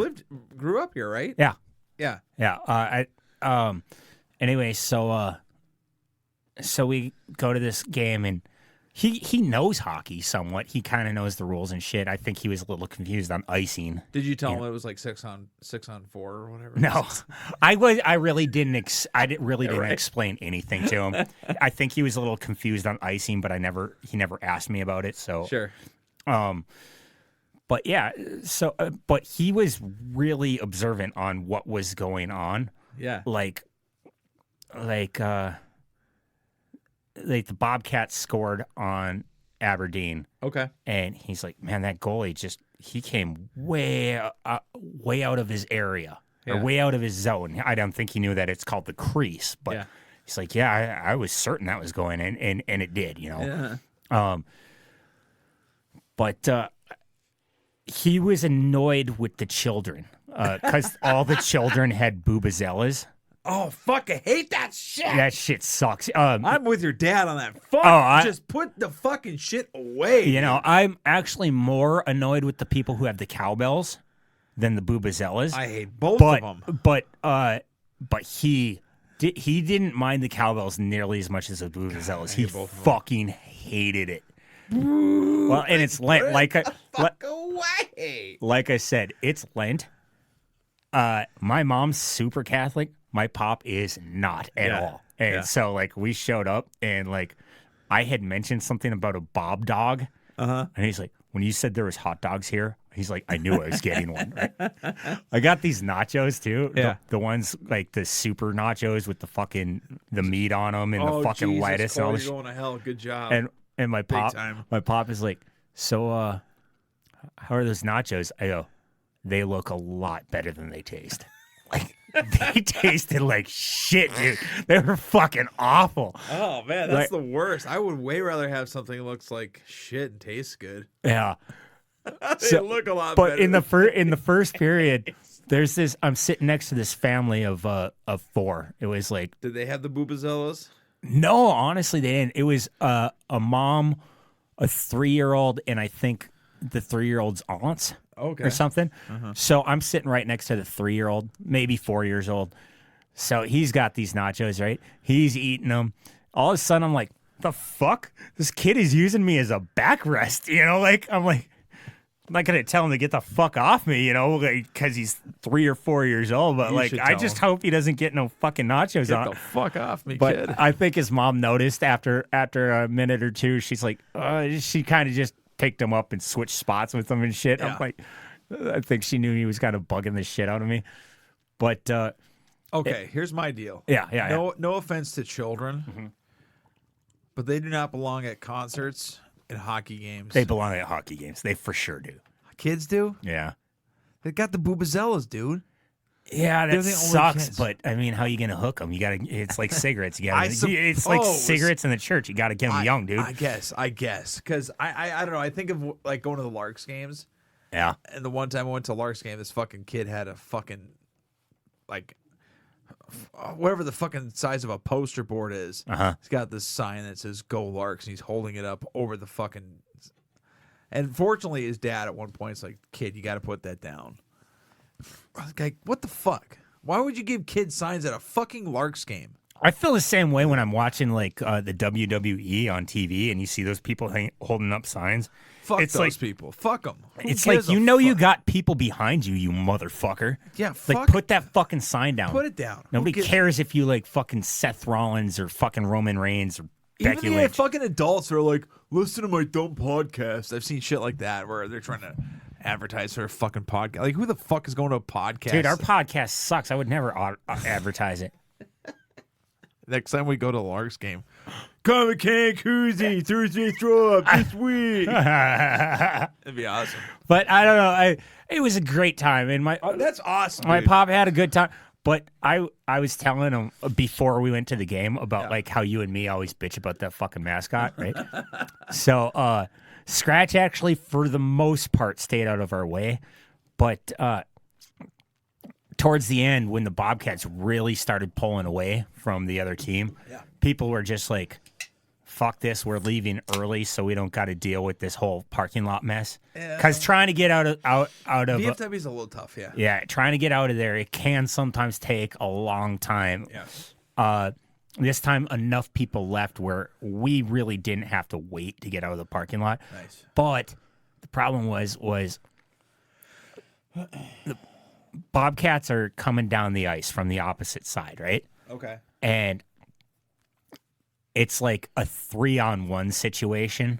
Grew up here, right? Yeah. Yeah. Yeah. Anyway, so we go to this game and he knows hockey somewhat. He kind of knows the rules and shit. I think he was a little confused on icing. Did you tell him it was like 6-on-4 or whatever? No, I really didn't explain anything to him. I think he was a little confused on icing, but he never asked me about it. So sure. But yeah, but he was really observant on what was going on. Yeah. Like the Bobcats scored on Aberdeen. Okay. And he's like, "Man, that goalie he came way out of his area or way out of his zone." I don't think he knew that it's called the crease, but he's like, "Yeah, I was certain that was going in, and it did, Yeah. But he was annoyed with the children because all the children had boobazellas. Oh, fuck, I hate that shit. That shit sucks. I'm with your dad on that. Fuck, just put the fucking shit away. I'm actually more annoyed with the people who have the cowbells than the boobazellas. I hate both of them. But he didn't mind the cowbells nearly as much as the boobazellas. He fucking hated it. Well, and it's Lent. Like I said, it's Lent. My mom's super Catholic. My pop is not at all. And so, like, we showed up, and, like, I had mentioned something about a Bob dog. And he's like, when you said there was hot dogs here, he's like, I knew I was getting one. Right? I got these nachos, too. Yeah. The ones, like, the super nachos with the meat on them and the fucking lettuce. And all this. You're going to hell. Good job. And my pop is like, so, how are those nachos? I go, they look a lot better than they taste. Like, they tasted like shit, dude. They were fucking awful. Oh, man, that's the worst. I would way rather have something that looks like shit and tastes good. Yeah. They look a lot but better. in the first period, there's this. I'm sitting next to this family of 4. It was like, did they have the boobazellas? No, honestly, they didn't. It was a mom, a 3-year-old, and I think the 3-year-old's aunts. Okay. Or something. So I'm sitting right next to the 3-year-old, maybe 4 years old. So he's got these nachos, right? He's eating them. All of a sudden, I'm like, the fuck? This kid is using me as a backrest, Like, I'm like, I'm not going to tell him to get the fuck off me, because he's 3 or 4 years old. But, like, I just hope he doesn't get no fucking nachos on. Get the fuck off me, but kid. I think his mom noticed after a minute or two, she's like, she kind of just picked him up and switched spots with him and shit. Yeah. I'm like, I think she knew he was kind of bugging the shit out of me. But okay, here's my deal. Yeah. No offense to children, but they do not belong at concerts and hockey games. They belong at hockey games. They for sure do. Kids do? Yeah. They got the boobazellas, dude. Yeah, They're that the only sucks. kids. But I mean, how you gonna hook them? You gotta. It's like cigarettes. You gotta. It's like suppose. cigarettes in the church. You gotta get them young, dude. I guess. Because I don't know. I think of like going to the Larks games. Yeah. And the one time I went to a Larks game, this fucking kid had a fucking, like, whatever the fucking size of a poster board is. He's got this sign that says "Go Larks," and he's holding it up over the fucking. And fortunately, his dad at one point is like, "Kid, you got to put that down." I was like, what the fuck? Why would you give kids signs at a fucking Larks game? I feel the same way when I'm watching like the WWE on TV and you see those people holding up signs. Fuck it's those like, people. Fuck them. It's like you got people behind you, you motherfucker. Yeah, like put that fucking sign down. Put it down. Nobody cares if you like fucking Seth Rollins or fucking Roman Reigns or Becky Even Lynch. fucking adults are like, listen to my dumb podcast. I've seen shit like that where they're trying to advertise for a fucking podcast. Like, who the fuck is going to a podcast? Dude, our podcast sucks. I would never advertise it. Next time we go to Lark's game, come a can koozie Thursday throw up this week. That'd be awesome. But I don't know. It was a great time, and that's awesome. My pop had a good time. But I was telling him before we went to the game about like how you and me always bitch about that fucking mascot, right? So Scratch actually, for the most part, stayed out of our way, but towards the end, when the Bobcats really started pulling away from the other team, people were just like, fuck this, we're leaving early so we don't got to deal with this whole parking lot mess. Because trying to get out of VFW's a little tough, yeah. Yeah, trying to get out of there, it can sometimes take a long time. Yes. This time, enough people left where we really didn't have to wait to get out of the parking lot. Nice. But the problem was the Bobcats are coming down the ice from the opposite side, right? Okay. And it's like a 3-on-1 situation.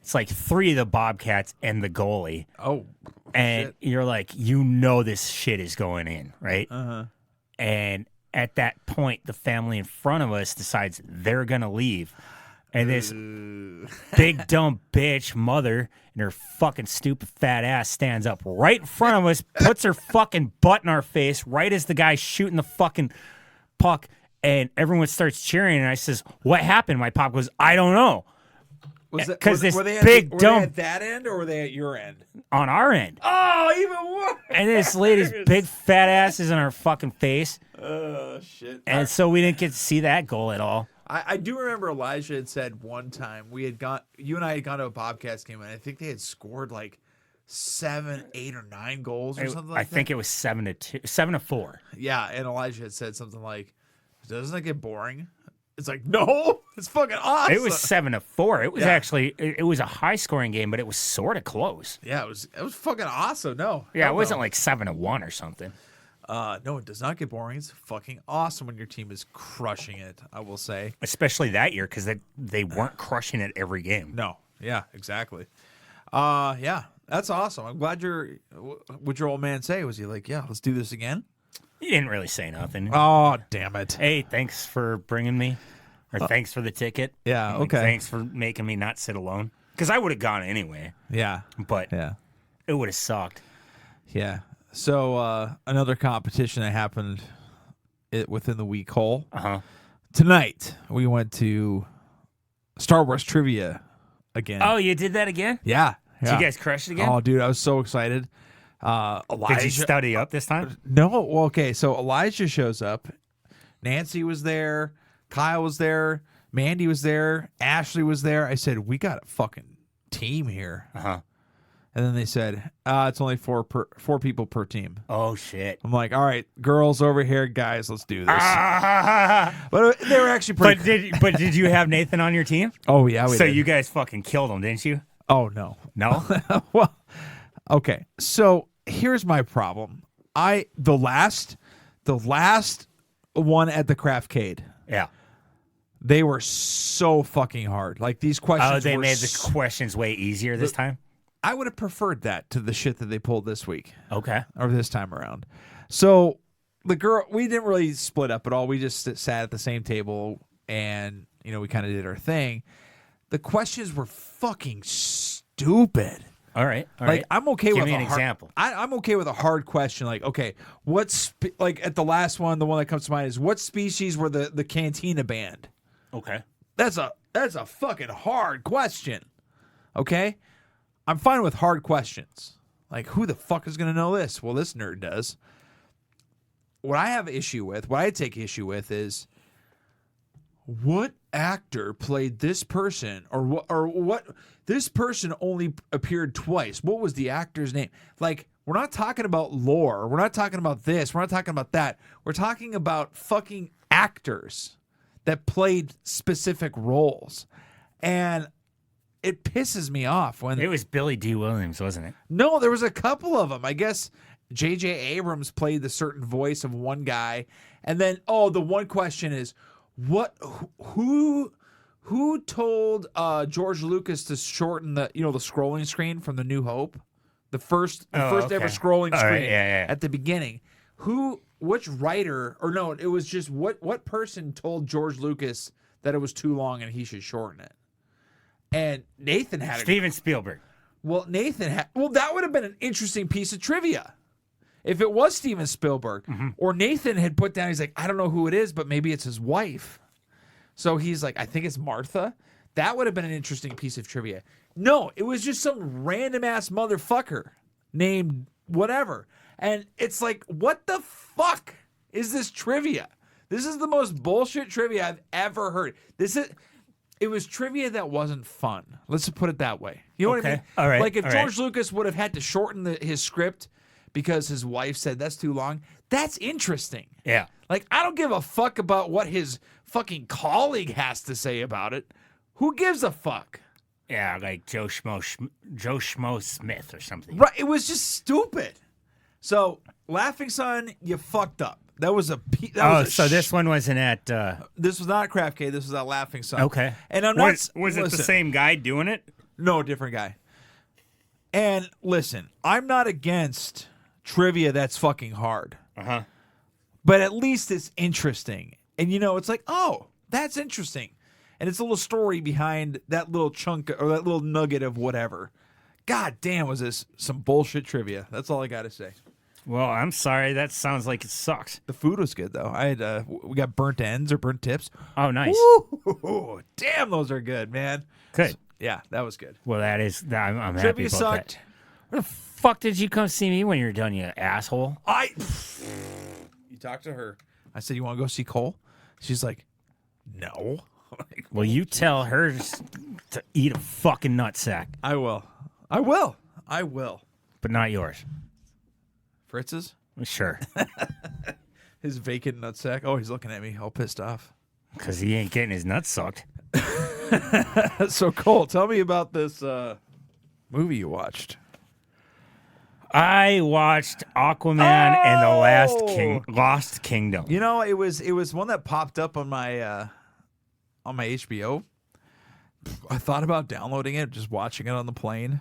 It's like 3 of the Bobcats and the goalie. Oh, and shit. You're like, this shit is going in, right? Uh-huh. And at that point, the family in front of us decides they're going to leave. And this big dumb bitch mother and her fucking stupid fat ass stands up right in front of us, puts her fucking butt in our face right as the guy's shooting the fucking puck, and everyone starts cheering. And I says, "What happened?" My pop goes, "I don't know." Because this big dumb were they at that end or were they at your end? On our end. Oh, even worse. And this lady's big fat ass is in our fucking face. Oh shit! And so we didn't get to see that goal at all. I do remember Elijah had said one time you and I had gone to a Bobcats game, and I think they had scored like 7, 8, or 9 goals or something like that. I think it was 7-4. Yeah, and Elijah had said something like, "Doesn't it get boring?" It's like, no, it's fucking awesome. It was 7-4. It was actually it was a high scoring game, but it was sort of close. Yeah, it was fucking awesome. No, yeah, it wasn't like 7-1 or something. No, it does not get boring. It's fucking awesome when your team is crushing it, I will say. Especially that year, because they weren't crushing it every game. No. Yeah, exactly. Yeah, that's awesome. I'm glad what'd your old man say? Was he like, yeah, let's do this again? He didn't really say nothing. Oh, damn it. Hey, thanks for bringing me. Or thanks for the ticket. Yeah, okay. Thanks for making me not sit alone. Because I would have gone anyway. Yeah. But it would have sucked. Yeah. So another competition that happened within the week hole. Tonight we went to Star Wars trivia again. Oh, you did that again? Yeah. Did you guys crush it again? Oh, dude, I was so excited. Elijah, did you study up this time? No. Well, okay, so Elijah shows up. Nancy was there. Kyle was there. Mandy was there. Ashley was there. I said, we got a fucking team here. And then they said, it's only four people per team. Oh, shit. I'm like, all right, girls over here, guys, let's do this. But they were actually pretty But did you have Nathan on your team? Oh, yeah. So you guys fucking killed him, didn't you? Oh, no. No? Well, okay. So here's my problem. The last one at the Craftcade. Yeah. They were so fucking hard. Like, these questions. Oh, they made the questions way easier this time? I would have preferred that to the shit that they pulled this week. Okay. Or this time around. So we didn't really split up at all. We just sat at the same table and, we kind of did our thing. The questions were fucking stupid. All right. Like, I'm okay with an example. I'm okay with a hard question. Like, okay, like at the last one, the one that comes to mind is, what species were the Cantina band? Okay. That's a fucking hard question. Okay? I'm fine with hard questions. Like, who the fuck is going to know this? Well, this nerd does. What I take issue with is, what actor played this person, or what this person only appeared twice? What was the actor's name? Like, we're not talking about lore. We're not talking about this. We're not talking about that. We're talking about fucking actors. that played specific roles. And it pisses me off when It was Billy D. Williams, wasn't it? No, there was a couple of them. I guess J.J. Abrams played the certain voice of one guy, and then the one question is, who told George Lucas to shorten the scrolling screen from The New Hope, the first ever scrolling screen at the beginning? Which writer it was just what person told George Lucas that it was too long and he should shorten it? And Nathan had Steven Spielberg. Well, that would have been an interesting piece of trivia. If it was Steven Spielberg or Nathan had put down, he's like, I don't know who it is, but maybe it's his wife. So he's like, I think it's Martha. That would have been an interesting piece of trivia. No, it was just some random ass motherfucker named whatever. And it's like, what the fuck is this trivia? This is the most bullshit trivia I've ever heard. It was trivia that wasn't fun. Let's put it that way. You know what I mean? All right. Like if George Lucas would have had to shorten his script because his wife said that's too long, that's interesting. Yeah. Like I don't give a fuck about what his fucking colleague has to say about it. Who gives a fuck? Yeah, like Joe Schmo Smith or something. Right. It was just stupid. So, Laughing Son, you fucked up. That was a. This one wasn't at. This was not Craft Cave. This was at Laughing Son. Okay. And I'm not. Was it the same guy doing it? No, different guy. And listen, I'm not against trivia that's fucking hard. But at least it's interesting. And it's like, oh, that's interesting. And it's a little story behind that little chunk or that little nugget of whatever. God damn, was this some bullshit trivia. That's all I got to say. Well, I'm sorry. That sounds like it sucks. The food was good, though. We got burnt ends or burnt tips. Oh, nice. Ooh, damn, those are good, man. Good. So, yeah, that was good. Well, I'm happy Trivia about sucked. that. Where the fuck did you come see me when you're done, you asshole? You talked to her. I said, you want to go see Cole? She's like, no. Well, you tell her to eat a fucking nutsack. I will. But not yours. Fritz's? Sure. His vacant nutsack. Oh, he's looking at me all pissed off. Because he ain't getting his nuts sucked. So, Cole, tell me about this movie you watched. I watched Aquaman and the Lost Kingdom. It was one that popped up on my HBO. I thought about downloading it, just watching it on the plane,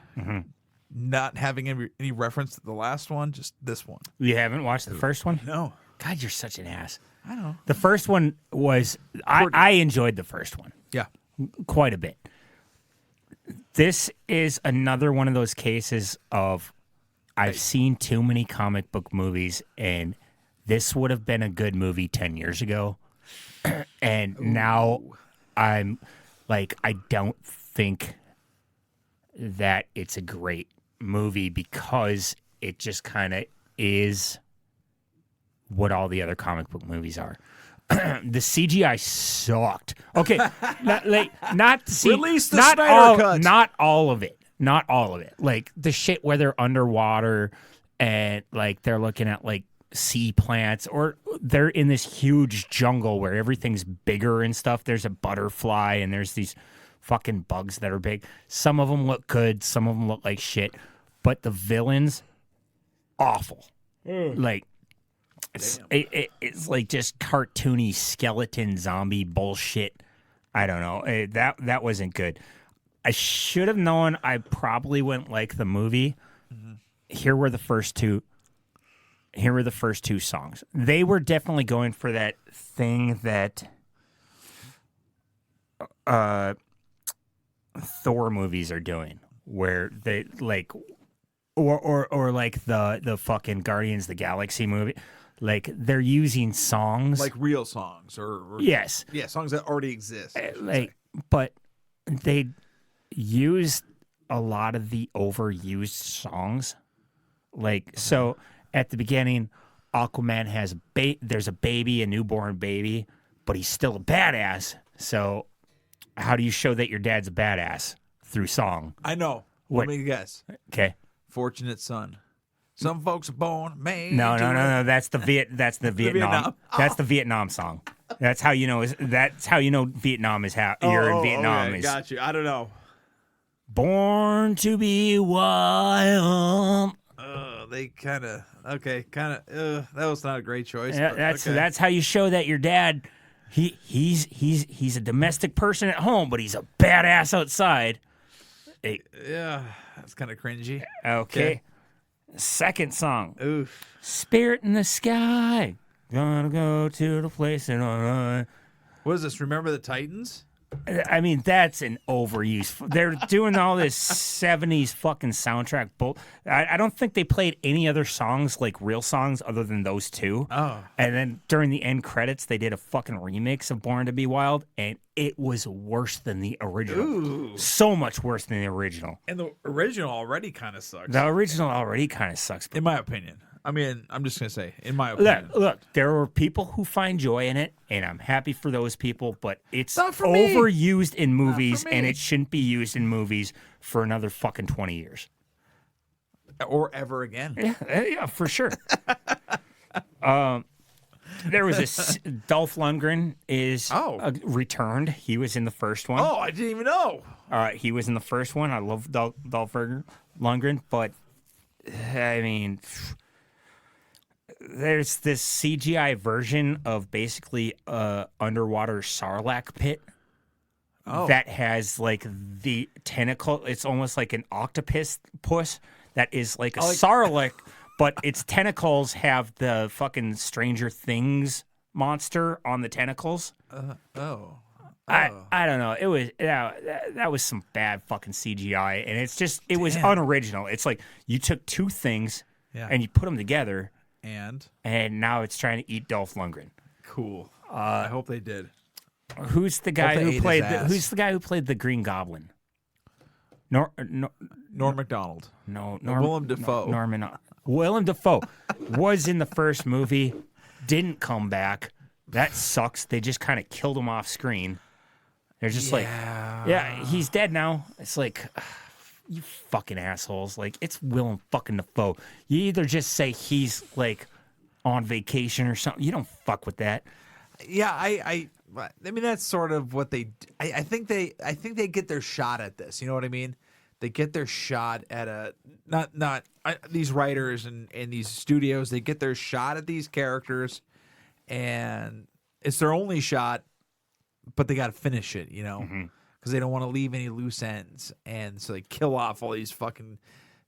not having any reference to the last one, just this one. You haven't watched the first one? No. God, you're such an ass. I know. The first one was I enjoyed the first one. Yeah. Quite a bit. This is another one of those cases of I've seen too many comic book movies, and this would have been a good movie 10 years ago. And now I'm like, I don't think that it's a great movie because it just kind of is what all the other comic book movies are. The CGI sucked. Okay, Release the Snyder Cut. Not all of it. Not all of it. Like the shit where they're underwater and like they're looking at like sea plants, or they're in this huge jungle where everything's bigger and stuff. There's a butterfly and there's these fucking bugs that are big. Some of them look good. Some of them look like shit. But the villains, awful. Like, it's like just cartoony skeleton zombie bullshit. I don't know. That wasn't good. I should have known I probably wouldn't like the movie. Here were the first two songs. They were definitely going for that thing that Thor movies are doing, where they like, or like the fucking Guardians of the Galaxy movie. Like they're using songs, Like real songs or yes, yeah, songs that already exist. But they used a lot of the overused songs. Like, so at the beginning, Aquaman has there's a baby, a newborn baby, but he's still a badass. So how do you show that your dad's a badass? Through song. I know. What? Let me guess. Okay. Fortunate Son. Some folks are born made. No. That's the Vietnam. Vietnam. That's the Vietnam song. That's how you know. That's how you know Vietnam is you're in Vietnam. Okay, Is got you. I don't know. born to be wild. They kind of that was not a great choice. Yeah, but that's okay. that's how you show that your dad. He's a domestic person at home, but he's a badass outside. Yeah, that's kind of cringy. Okay. Second song, Oof. Spirit in the Sky. Gonna go to the place and all. What is this? Remember the Titans? I mean, that's an overuse. They're doing all this 70s fucking soundtrack. I don't think they played any other songs, like real songs, other than those two. Oh. And then during the end credits, they did a fucking remix of Born to Be Wild, and it was worse than the original. Ooh. So much worse than the original. And the original already kind of sucks. The original already kind of sucks. In my opinion. I mean, I'm just going to say, in my opinion. Look, there are people who find joy in it, and I'm happy for those people, but it's Not for me. overused in movies, me. and it shouldn't be used in movies for another fucking 20 years. Or ever again. Yeah, for sure. There was Dolph Lundgren is returned. He was in the first one. Oh, I didn't even know. He was in the first one. I love Dolph Lundgren, but I mean, there's this CGI version of basically a underwater sarlacc pit that has like the tentacle. It's almost like an octopus that is like a sarlacc, but its tentacles have the fucking Stranger Things monster on the tentacles. I don't know. It was that was some bad fucking CGI, and it was unoriginal. It's like you took two things and you put them together, and now it's trying to eat Dolph Lundgren. Cool. I hope they did. Who's the guy they who ate played? his ass. Who's the guy who played the Green Goblin? Norm Macdonald. Willem Dafoe. Willem Dafoe was in the first movie, didn't come back. That sucks. They just kind of killed him off screen. They're just like, yeah, he's dead now. It's like, you fucking assholes. Like, it's Willem fucking Dafoe. You either just say he's like on vacation or something. You don't fuck with that. Yeah, I mean that's sort of what they. I think they get their shot at this. You know what I mean? They get their shot at these writers and these studios. They get their shot at these characters, and it's their only shot. But they got to finish it, you know, because they don't want to leave any loose ends, and so they kill off all these fucking.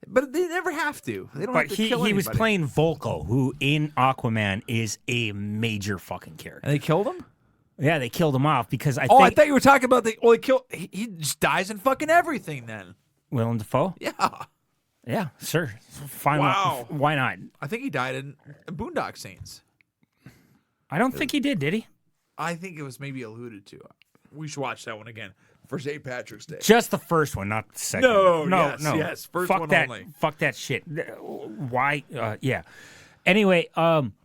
But they never have to. They don't have to kill anybody. He was playing Volko, who in Aquaman is a major fucking character. And they killed him? Yeah, they killed him off because I thought you were talking about he just dies in fucking everything then. Willem Dafoe? Yeah. Yeah, sure. Fine. Wow. Why not? I think he died in Boondock Saints. I don't think he did he? I think it was maybe alluded to. We should watch that one again for St. Patrick's Day. Just the first one, not the second. No. First fuck one that, only. Fuck that shit. Why? Yeah. Anyway,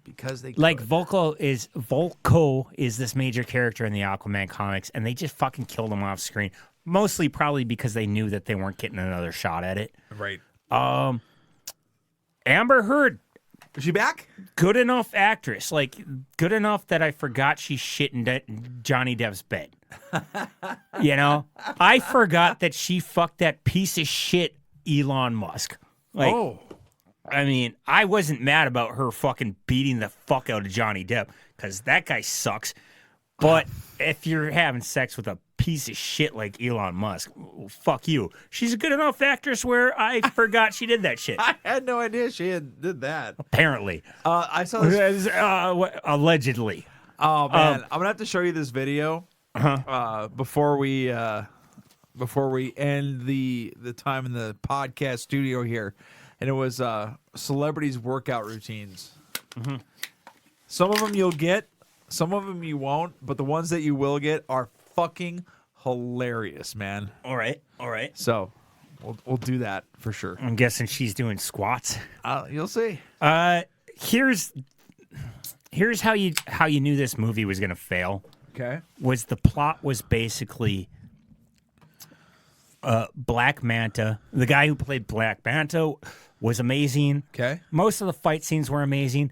because they like Volko is this major character in the Aquaman comics, and they just fucking killed him off screen. Mostly probably because they knew that they weren't getting another shot at it. Right. Amber Heard. Is she back? Good enough actress. Like, good enough that I forgot she shit in Johnny Depp's bed. You know? I forgot that she fucked that piece of shit Elon Musk. Like, I mean, I wasn't mad about her fucking beating the fuck out of Johnny Depp, because that guy sucks. But if you're having sex with a piece of shit like Elon Musk, well, fuck you. She's a good enough actress where I forgot she did that shit. I had no idea she did that. Apparently. I saw this. Allegedly. Oh, man. I'm going to have to show you this video before we end the time in the podcast studio here. And it was celebrities' workout routines. Mm-hmm. Some of them you'll get. Some of them you won't, but the ones that you will get are fucking hilarious, man. All right. So we'll do that for sure. I'm guessing she's doing squats. You'll see. Here's how you knew this movie was gonna fail. Okay. Was the plot was basically Black Manta. The guy who played Black Manta was amazing. Okay. Most of the fight scenes were amazing.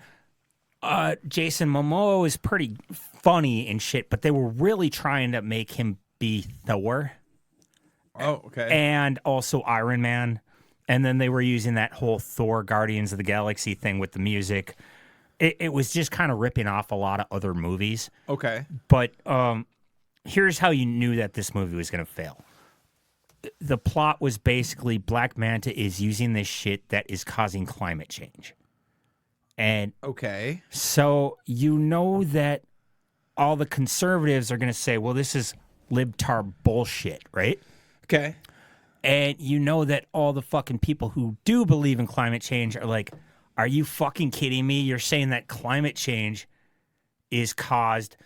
Jason Momoa is pretty funny and shit, but they were really trying to make him be Thor Oh, okay. and also Iron Man. And then they were using that whole Thor Guardians of the Galaxy thing with the music. It was just kind of ripping off a lot of other movies. Okay. But here's how you knew that this movie was going to fail. The plot was basically Black Manta is using this shit that is causing climate change. And Okay. so you know that all the conservatives are going to say, well, this is libtard bullshit, right? Okay. And you know that all the fucking people who do believe in climate change are like, are you fucking kidding me? You're saying that climate change is caused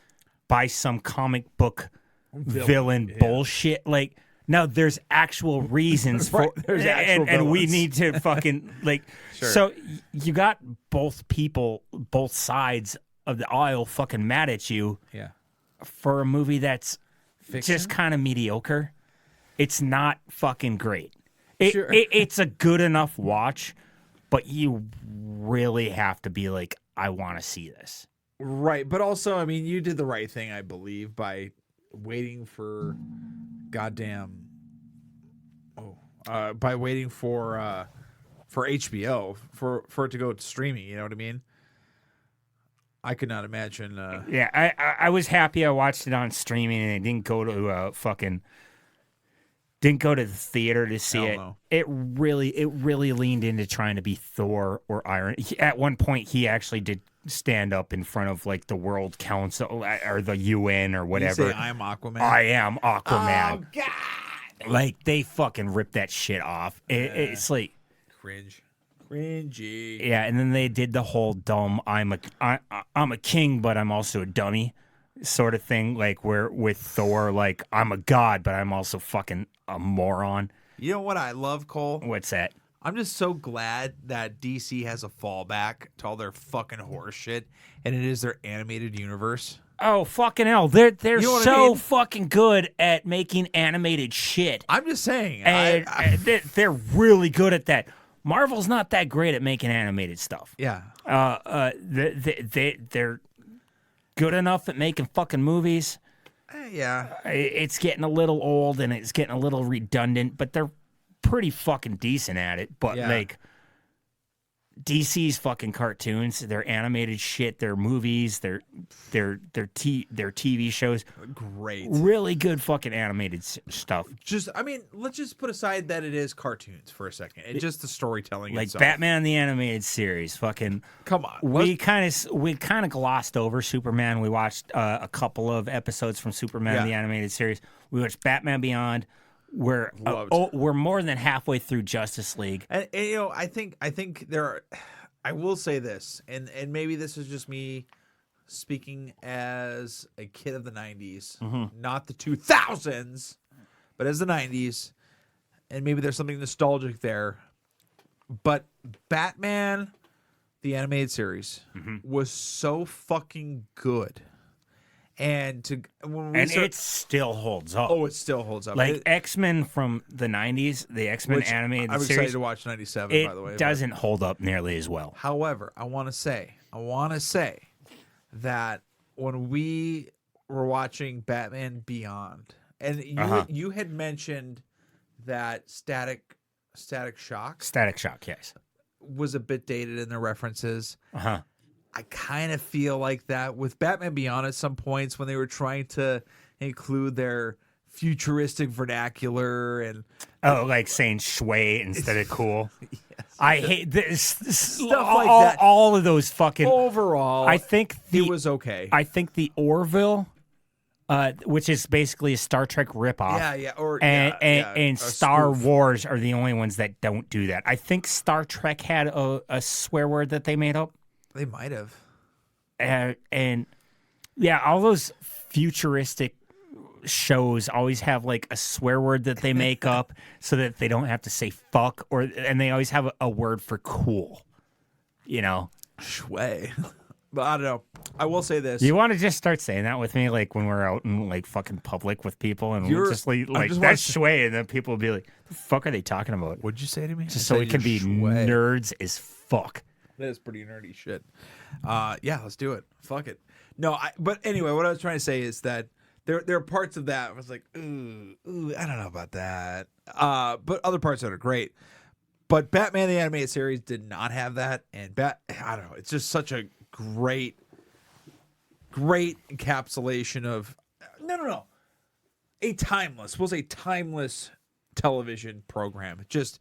by some comic book villain bullshit? Like, no, there's actual reasons for Right, there's actual and we villains. need to fucking like Sure. So you got both people, both sides of the aisle fucking mad at you Yeah. for a movie that's Fiction? just kind of mediocre. It's not fucking great. Sure. It's a good enough watch, but you really have to be like, I want to see this. Right, but also, I mean, you did the right thing, I believe, by waiting for goddamn. By waiting for HBO for it to go to streaming. You know what I mean? I could not imagine. Yeah, I was happy I watched it on streaming and I didn't go to didn't go to the theater to see Hell it. no. It really leaned into trying to be Thor or Iron. At one point, he actually did stand up in front of like the World Council or the UN or You whatever. say I'm Aquaman. I am Aquaman. Oh God! Like they fucking ripped that shit off. It's like, Cringy. yeah, and then they did the whole dumb I'm a king, but I'm also a dummy sort of thing. Like where with Thor, like I'm a god, but I'm also fucking a moron. You know what I love, Cole? What's that? I'm just so glad that DC has a fallback to all their fucking horse shit, and it is their animated universe. Oh fucking hell! They're You know what I so mean? fucking good at making animated shit, I'm just saying. and they're really good at that. Marvel's not that great at making animated stuff. yeah. They're good enough at making fucking movies. Yeah. It's getting a little old and it's getting a little redundant, but they're pretty fucking decent at it. But Yeah. like DC's fucking cartoons, their animated shit, their movies, their TV shows, Great. really good fucking animated stuff. Just, I mean, let's just put aside that it is cartoons for a second, and just the storytelling Like itself. Batman the animated series, fucking. Come on. We kind of glossed over Superman. We watched a couple of episodes from Superman Yeah. the animated series. We watched Batman Beyond. We're Loved. we're more than halfway through Justice League. And, you know, I think there are. I will say this, and maybe this is just me speaking as a kid of the '90s, not the 2000s, but as the '90s, and maybe there's something nostalgic there. But Batman, the animated series, was so fucking good, and It still holds up. it still holds up. Like X-Men from the 90s, the X-Men Which animated I'm excited series, to watch '97. it By the way, but- doesn't hold up nearly as well. However, I want to say that when we were watching Batman Beyond, and you had mentioned that Static Shock Static Shock, yes. was a bit dated in their references. Uh-huh. I kind of feel like that with Batman Beyond at some points when they were trying to include their futuristic vernacular and Oh, like saying shui instead of cool. I hate this Stuff like all, that. all of those fucking. overall, I think it was okay. I think the Orville, which is basically a Star Trek ripoff. And a Star spoof. Wars are the only ones that don't do that. I think Star Trek had a swear word that they made up. They might have. And yeah, all those futuristic shows always have like a swear word that they make up so that they don't have to say fuck, and they always have a word for cool. You know, Shui. But I don't know. I will say this. you want to just start saying that with me, like when we're out in like fucking public with people, and we're just like just that's wanna shui, and then people will be like, "The fuck are they talking about?" What'd you say to me? Just so we can be nerds as fuck. That is pretty nerdy shit. Yeah, let's do it. Fuck it. No, but anyway, what I was trying to say is that there are parts of that I was like, ooh, I don't know about that. But other parts that are great. But Batman the Animated Series did not have that, and I don't know. It's just such a great encapsulation of no. We'll say timeless television program. Just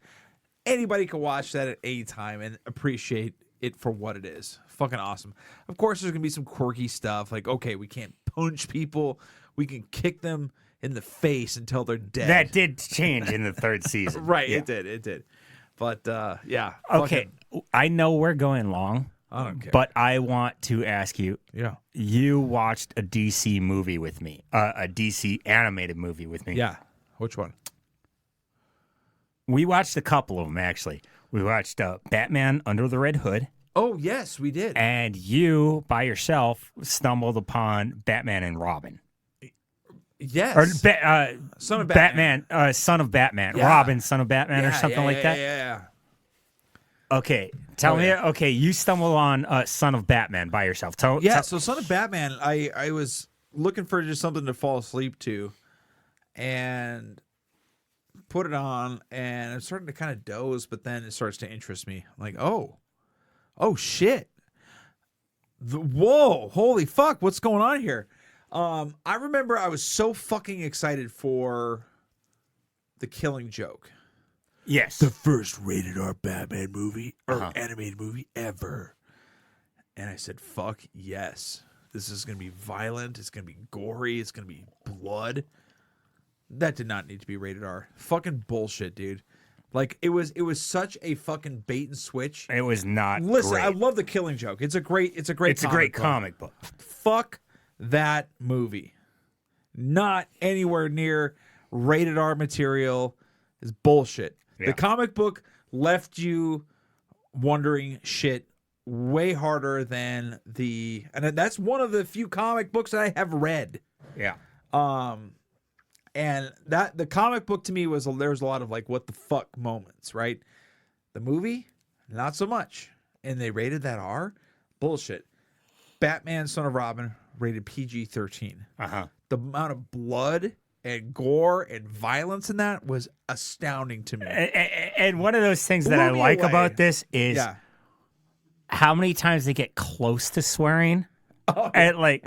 anybody can watch that at any time and appreciate it for what it is. Fucking awesome. Of course, there's gonna be some quirky stuff like, okay, we can't punch people, we can kick them in the face until they're dead. That did change in the third season. Right, Yeah. it did. But yeah. Okay, I know we're going long. I don't care. But I want to ask you. Yeah. You watched a DC movie with me, a DC animated movie with me. Yeah. Which one? We watched a couple of them, actually. We watched Batman Under the Red Hood. Oh, yes, we did. And you, by yourself, stumbled upon Batman and Robin. Yes. Or Son of Batman. Son of Batman. Yeah. Robin, Son of Batman, or something like that. Yeah. Okay, tell me. Yeah. Okay, you stumbled on Son of Batman by yourself. So Son of Batman, I was looking for just something to fall asleep to, and put it on, and I'm starting to kind of doze, but then it starts to interest me. I'm like, oh shit. Whoa, holy fuck, what's going on here? I remember I was so fucking excited for The Killing Joke. Yes. The first rated R Batman movie or animated movie ever. And I said, fuck yes. This is going to be violent. It's going to be gory. It's going to be blood. That did not need to be rated R. Fucking bullshit, dude. Like, it was such a fucking bait and switch. It was not Listen, great. I love The Killing Joke. It's a great comic book. Fuck that movie. Not anywhere near rated R material. Is bullshit. Yeah. The comic book left you wondering shit way harder than and that's one of the few comic books that I have read. Yeah. And that the comic book to me there was a lot of like what the fuck moments, right? The movie, not so much. And they rated that R? Bullshit. Batman Son of Robin rated PG-13. The amount of blood and gore and violence in that was astounding to me. And one of those things that I Blew me like away. about this is how many times they get close to swearing. And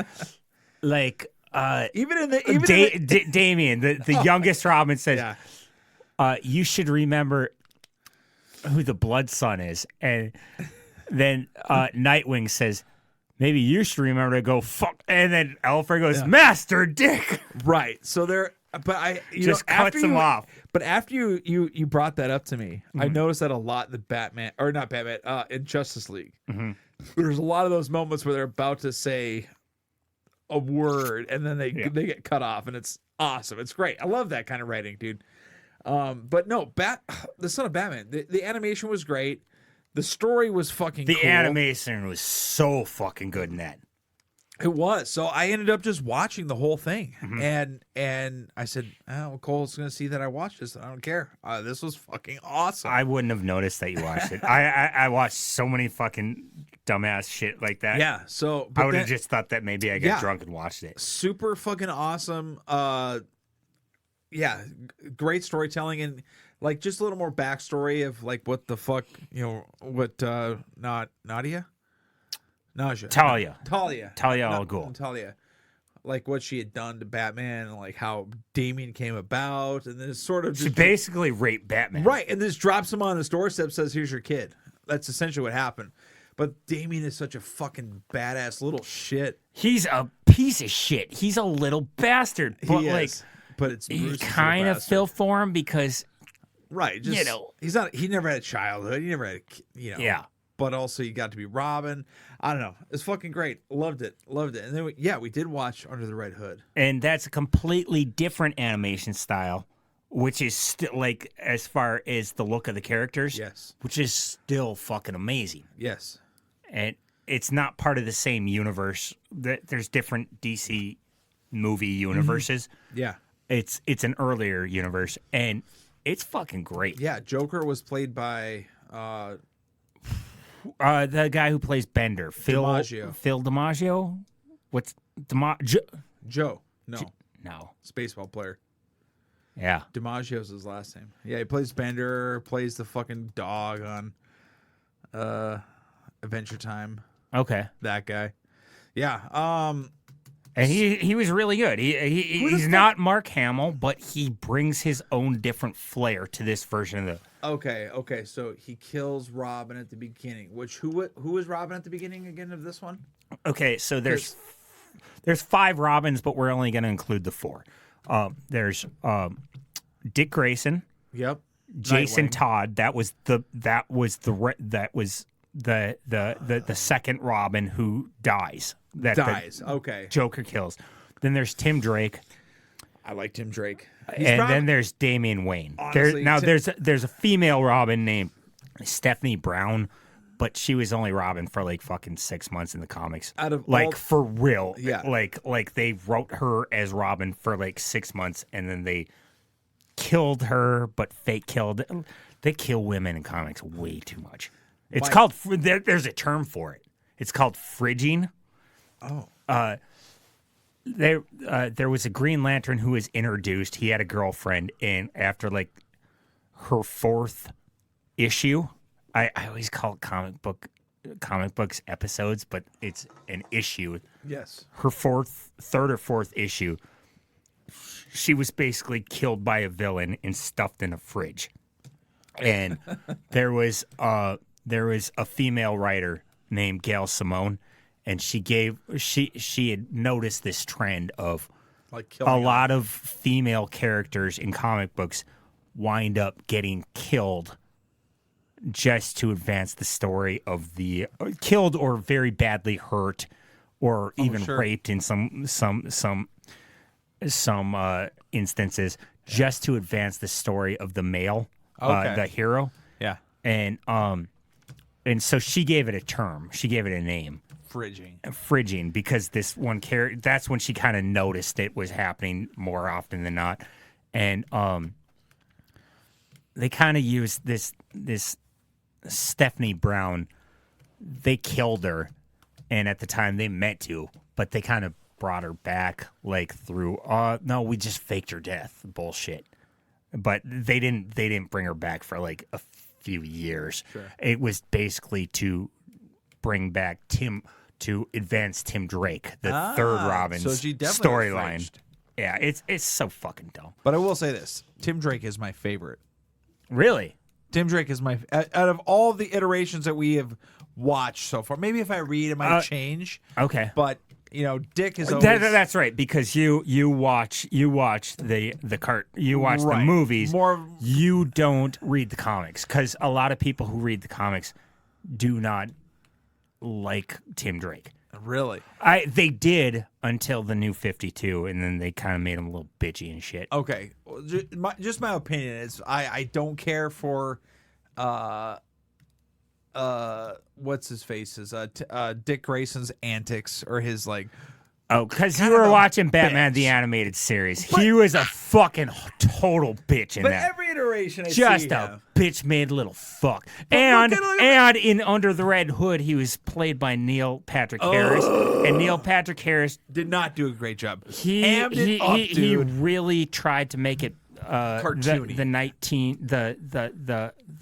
Even in the Damien, the youngest Robin says, you should remember who the Blood Son is. And then Nightwing says, maybe you should remember to go fuck. And then Alfred goes, Master Dick. Right. So Just cuts him off. But after you brought that up to me, I noticed that a lot in Justice League. There's a lot of those moments where they're about to say a word and then they get cut off, and it's awesome. It's great. I love that kind of writing, dude. But no, the Son of Batman, the animation was great. The story was fucking cool. The animation was so fucking good in that. It was. So I ended up just watching the whole thing. And I said, well, Cole's going to see that I watched this. I don't care. This was fucking awesome. I wouldn't have noticed that you watched it. I watched so many fucking dumbass shit like that. Yeah. So I would have just thought that maybe I got drunk and watched it. Super fucking awesome. Great storytelling, and like just a little more backstory of like what the fuck, Nadia? Talia al Ghul. Talia. Like what she had done to Batman and like how Damien came about, and then it's sort of She basically raped Batman. Right, and this drops him on his doorstep, says, here's your kid. That's essentially what happened. But Damien is such a fucking badass little shit. He's a piece of shit. He's a little bastard. But He like is. But it's you Bruce's kind little of bastard. feel for him because Right, just he never had a childhood. He never had Yeah. But also you got to be Robin. I don't know. It's fucking great. Loved it. And then we did watch Under the Red Hood. And that's a completely different animation style, which is still like as far as the look of the characters. Yes. Which is still fucking amazing. Yes. And it's not part of the same universe. There's different DC movie universes. Yeah. It's an earlier universe, and it's fucking great. Yeah, Joker was played by The guy who plays Bender, DiMaggio. Phil DiMaggio. What's Joe. No. No. It's a baseball player. Yeah. DiMaggio's his last name. Yeah, he plays Bender, plays the fucking dog on Adventure Time. Okay. That guy. Yeah. And he was really good. He's not Mark Hamill, but he brings his own different flair to this version of the. Okay. So he kills Robin at the beginning. Who was Robin at the beginning again of this one? Okay, so there's 5 Robins, but we're only going to include the 4. There's Dick Grayson. Yep. Jason Nightwing. Todd. That was the second Robin who dies. That Dies. the Okay. Joker kills. Then there's Tim Drake. I like Tim Drake. Then there's Damian Wayne. Honestly, There's a female Robin named Stephanie Brown, but she was only Robin for like fucking 6 months in the comics. Out of like all- for real. Yeah. Like they wrote her as Robin for like 6 months and then they killed her, but fake killed. They kill women in comics way too much. It's called. There's a term for it. It's called fridging. Oh. There was a Green Lantern who was introduced. He had a girlfriend, and after like her 4th issue, I always call it comic books episodes, but it's an issue. Yes. Her 3rd or 4th issue, she was basically killed by a villain and stuffed in a fridge. And there was a female writer named Gail Simone, and she had noticed this trend of Like a lot of female characters in comic books wind up getting killed just to advance the story of the killed or very badly hurt or even sure. raped in some instances just to advance the story of the male, the hero. Yeah. And so she gave it a term. She gave it a name. Fridging, because this one character, that's when she kind of noticed it was happening more often than not. And they kind of used this Stephanie Brown. They killed her, and at the time they meant to, but they kind of brought her back like through no, we just faked her death. Bullshit. But they didn't bring her back for like a few years. Sure. It was basically to bring back to advance Tim Drake, the 3rd Robin's so she definitely storyline. fridged. Yeah, it's so fucking dumb. But I will say this: Tim Drake is my favorite. Really? Tim Drake is my out of all the iterations that we have watched so far. Maybe if I read, it might change. Okay. But Dick is always That's right, because you watch the Right. movies. More- You don't read the comics, because a lot of people who read the comics do not like Tim Drake. really They did until the New 52, and then they kind of made him a little bitchy and shit. okay. Well, just my opinion is I don't care for what's his face's Dick Grayson's antics or his like. Oh, because you kind of were a watching Batman bitch. the Animated Series. He was a fucking total bitch in But that. every iteration, I Just see a him. bitch-made little fuck. look And at in Under the Red Hood, he was played by Neil Patrick Harris. And Neil Patrick Harris, Did not do a great job. he Hammed it up, he dude. really tried to make it Cartoony. the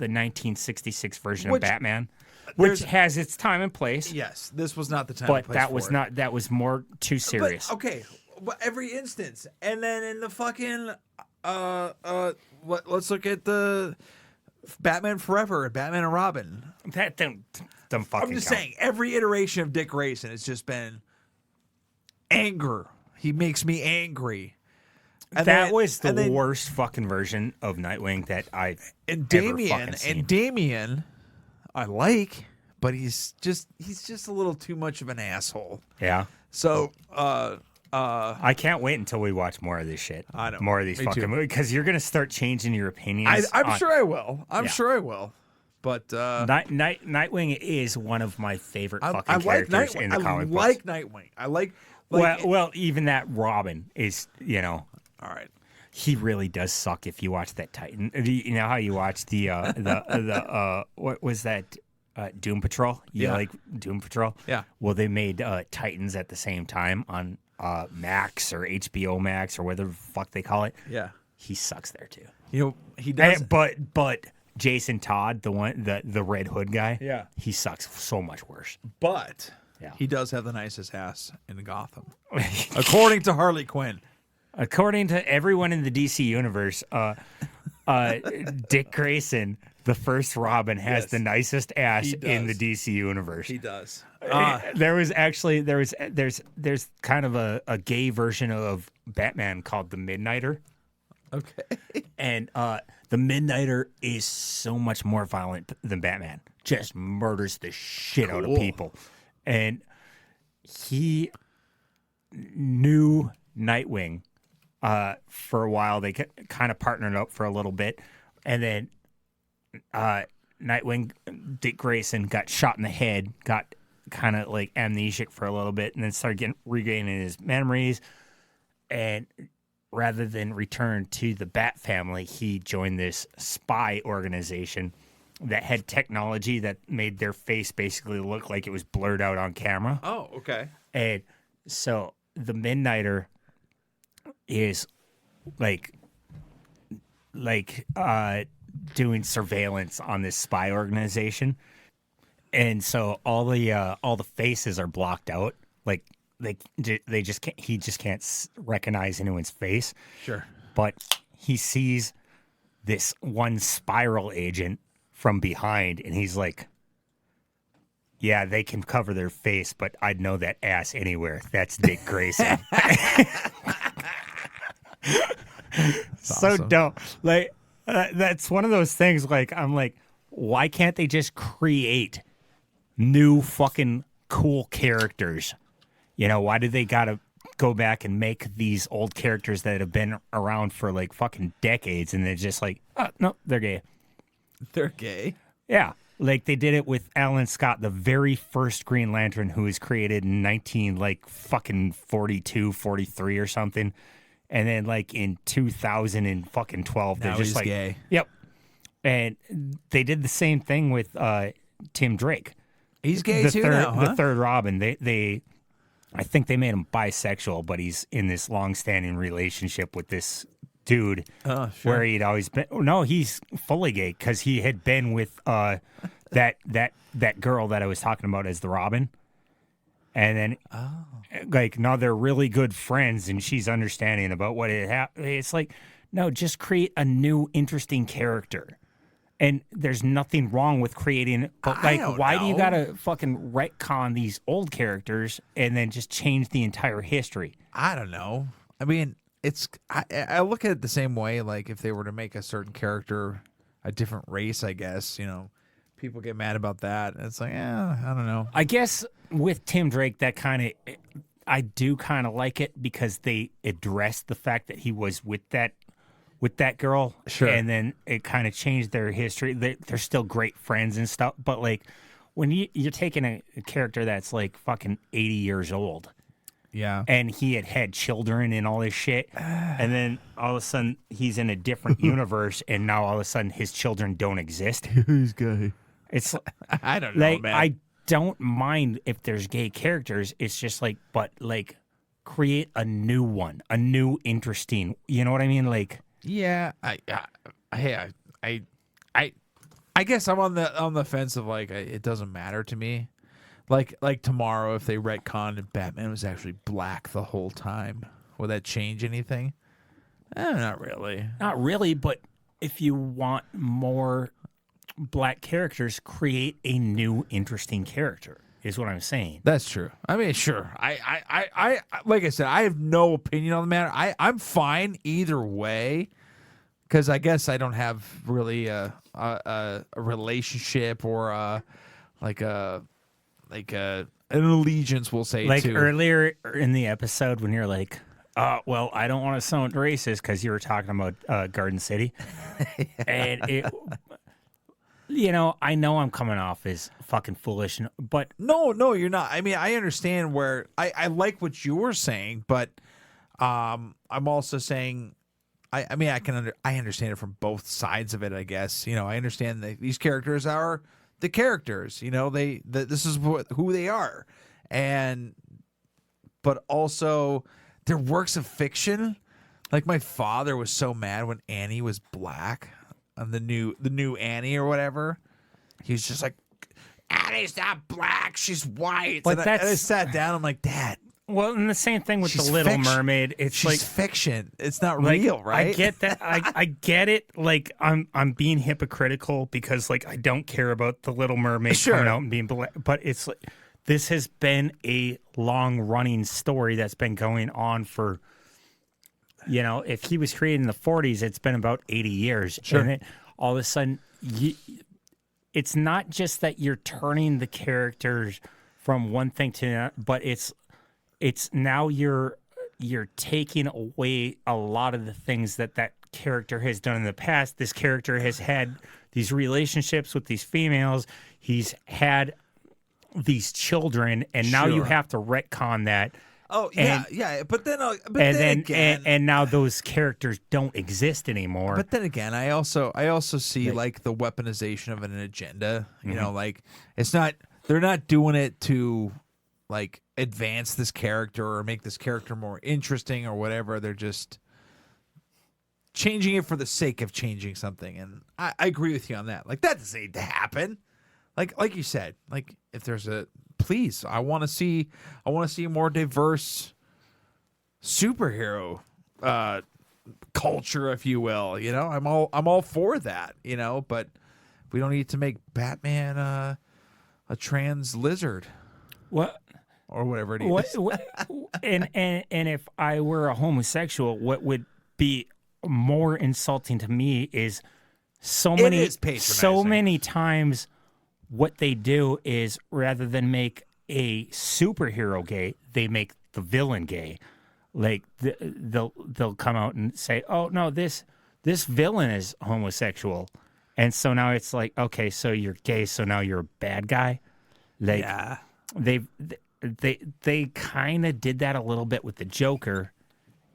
1966 version Which- of Batman, which there's- has its time and place. Yes, this was not the time. But and place that for was it. not. That was more too serious. But, okay, but every instance, and then in the fucking let's look at the Batman Forever, Batman and Robin. That don't fucking. I'm just count. saying, every iteration of Dick Grayson has just been anger. He makes me angry. And that then- was the and then- worst fucking version of Nightwing that I've And ever Damian fucking seen. and Damian, I like, but he's just a little too much of an asshole. Yeah. So, I can't wait until we watch more of this shit. I know. More of these Me fucking too. movies, because you're gonna start changing your opinions. I'm sure I will. Yeah. Sure I will. But Nightwing is one of my favorite I fucking like characters Nightwing. in the comic I books. like Nightwing. I like well, even that Robin is, all right. he really does suck if you watch that Titan. You know how you watch the what was that Doom Patrol. You Yeah. like Doom Patrol? Yeah. Well, they made Titans at the same time on Max or HBO Max or whatever the fuck they call it. Yeah. He sucks there too. You know, he does. But Jason Todd, the Red Hood guy, Yeah. he sucks so much worse. But Yeah. he does have the nicest ass in Gotham, according to Harley Quinn. According to everyone in the DC universe, Dick Grayson, the first Robin, has Yes. the nicest ass He in the does. DC universe. He does. There's kind of a gay version of Batman called the Midnighter, Okay. and the Midnighter is so much more violent than Batman. Just murders the shit out of Cool. people, and he knew Nightwing for a while. They kind of partnered up for a little bit, and then Nightwing, Dick Grayson, got shot in the head, got kind of like amnesic for a little bit, and then started regaining his memories. And rather than return to the Bat family, he joined this spy organization that had technology that made their face basically look like it was blurred out on camera. Oh, okay. And so the Midnighter is like doing surveillance on this spy organization, and so all the faces are blocked out. Like they just can't. He just can't recognize anyone's face. Sure. But he sees this one spiral agent from behind, and he's like, "Yeah, they can cover their face, but I'd know that ass anywhere. That's Dick Grayson." So awesome. dumb. Like that's one of those things. Like I'm like, why can't they just create new fucking cool characters? You know, why do they gotta go back and make these old characters that have been around for like fucking decades, and they're just like, oh no, they're gay. They're gay. Yeah. Like they did it with Alan Scott, the very first Green Lantern, who was created in 42, 43 or something. And then like in 2012, Now they're just he's like, gay. Yep. And they did the same thing with Tim Drake. He's gay the too third, now, huh? The third Robin. I think they made him bisexual, but he's in this long-standing relationship with this dude Oh, sure. where he'd always been. No, he's fully gay because he had been with that girl that I was talking about as the Robin, and then like now they're really good friends, and she's understanding about what it happened. It's like, no, just create a new interesting character. And there's nothing wrong with creating, but I like, don't why do you know. gotta fucking retcon these old characters and then just change the entire history? I don't know. I mean, I look at it the same way. Like if they were to make a certain character a different race, I guess, you know, people get mad about that. It's like, I don't know. I guess with Tim Drake, that kind of, I do kind of like it because they addressed the fact that he was with that girl. Sure. And then it kind of changed their history. They're still great friends and stuff. But like when you're taking a character that's like fucking 80 years old, Yeah. and he had children and all this shit, and then all of a sudden he's in a different universe, and now all of a sudden his children don't exist. He's gay. It's I don't know, like man. I don't mind if there's gay characters. It's just like, but like create a new one, a new interesting. You know what I mean? Like, Yeah, I guess I'm on the fence of like it doesn't matter to me. Like tomorrow, if they retconned and Batman was actually black the whole time, would that change anything? Not really. not really. But if you want more black characters, create a new interesting character. Is what I'm saying. That's true. I mean, sure. I like I said, I have no opinion on the matter. I'm fine either way, because I guess I don't have really a relationship or an allegiance, we'll say. Like to. earlier in the episode when you're like, well, I don't want to sound racist because you were talking about Garden City. And it, I know I'm coming off as fucking foolish, but No, you're not. I mean, I understand where I like what you were saying, but I'm also saying I mean I understand it from both sides of it. I guess I understand that these characters are the characters. You know, this is who they are, but also they're works of fiction. Like my father was so mad when Annie was black on the new Annie or whatever. He was just like, Annie's not black, she's white. But And I sat down. I'm like, Dad. Well, and the same thing with She's the Little fiction. Mermaid. It's She's like fiction. It's not like, real, right? I get that. I get it. Like I'm being hypocritical because like I don't care about the Little Mermaid Sure. coming out and being black. But it's like this has been a long running story that's been going on for. You know, if he was created in the 40s, it's been about 80 years. Sure. And it, all of a sudden, it's not just that you're turning the characters from one thing to another, but it's now you're taking away a lot of the things that character has done in the past. This character has had these relationships with these females. He's had these children, and now you Sure. have to retcon that. Oh yeah. But then again, and now those characters don't exist anymore. But then again, I also see like the weaponization of an agenda. You know, like they're not doing it to like advance this character or make this character more interesting or whatever. They're just changing it for the sake of changing something. And I agree with you on that. Like that doesn't need to happen. Like you said, like if there's please, I want to see a more diverse superhero culture, if you will. You know, I'm all for that. You know, but we don't need to make Batman a trans lizard. What? Or whatever it is. And if I were a homosexual, what would be more insulting to me is so many times what they do is rather than make a superhero gay, they make the villain gay. Like they'll come out and say, "Oh no, this villain is homosexual," and so now it's like, okay, so you're gay, so now you're a bad guy. Like Yeah. They kind of did that a little bit with the Joker,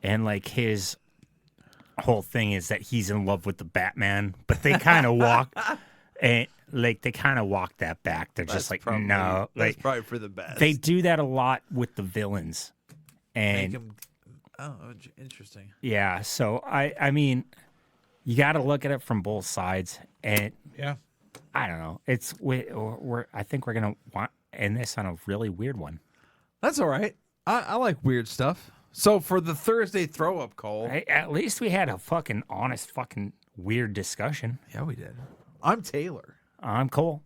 and like his whole thing is that he's in love with the Batman, but they kind of walk and like they kind of walk that back. They're just like, no, that's like probably for the best. they do that a lot with the villains, and Make 'em- interesting. yeah. So I mean, you got to look at it from both sides, and Yeah. I don't know. I think we're gonna end this on a really weird one. That's all right. I like weird stuff. So for the Thursday throw up, Cole. Hey, at least we had a fucking honest, fucking weird discussion. Yeah, we did. I'm Taylor. I'm Cole.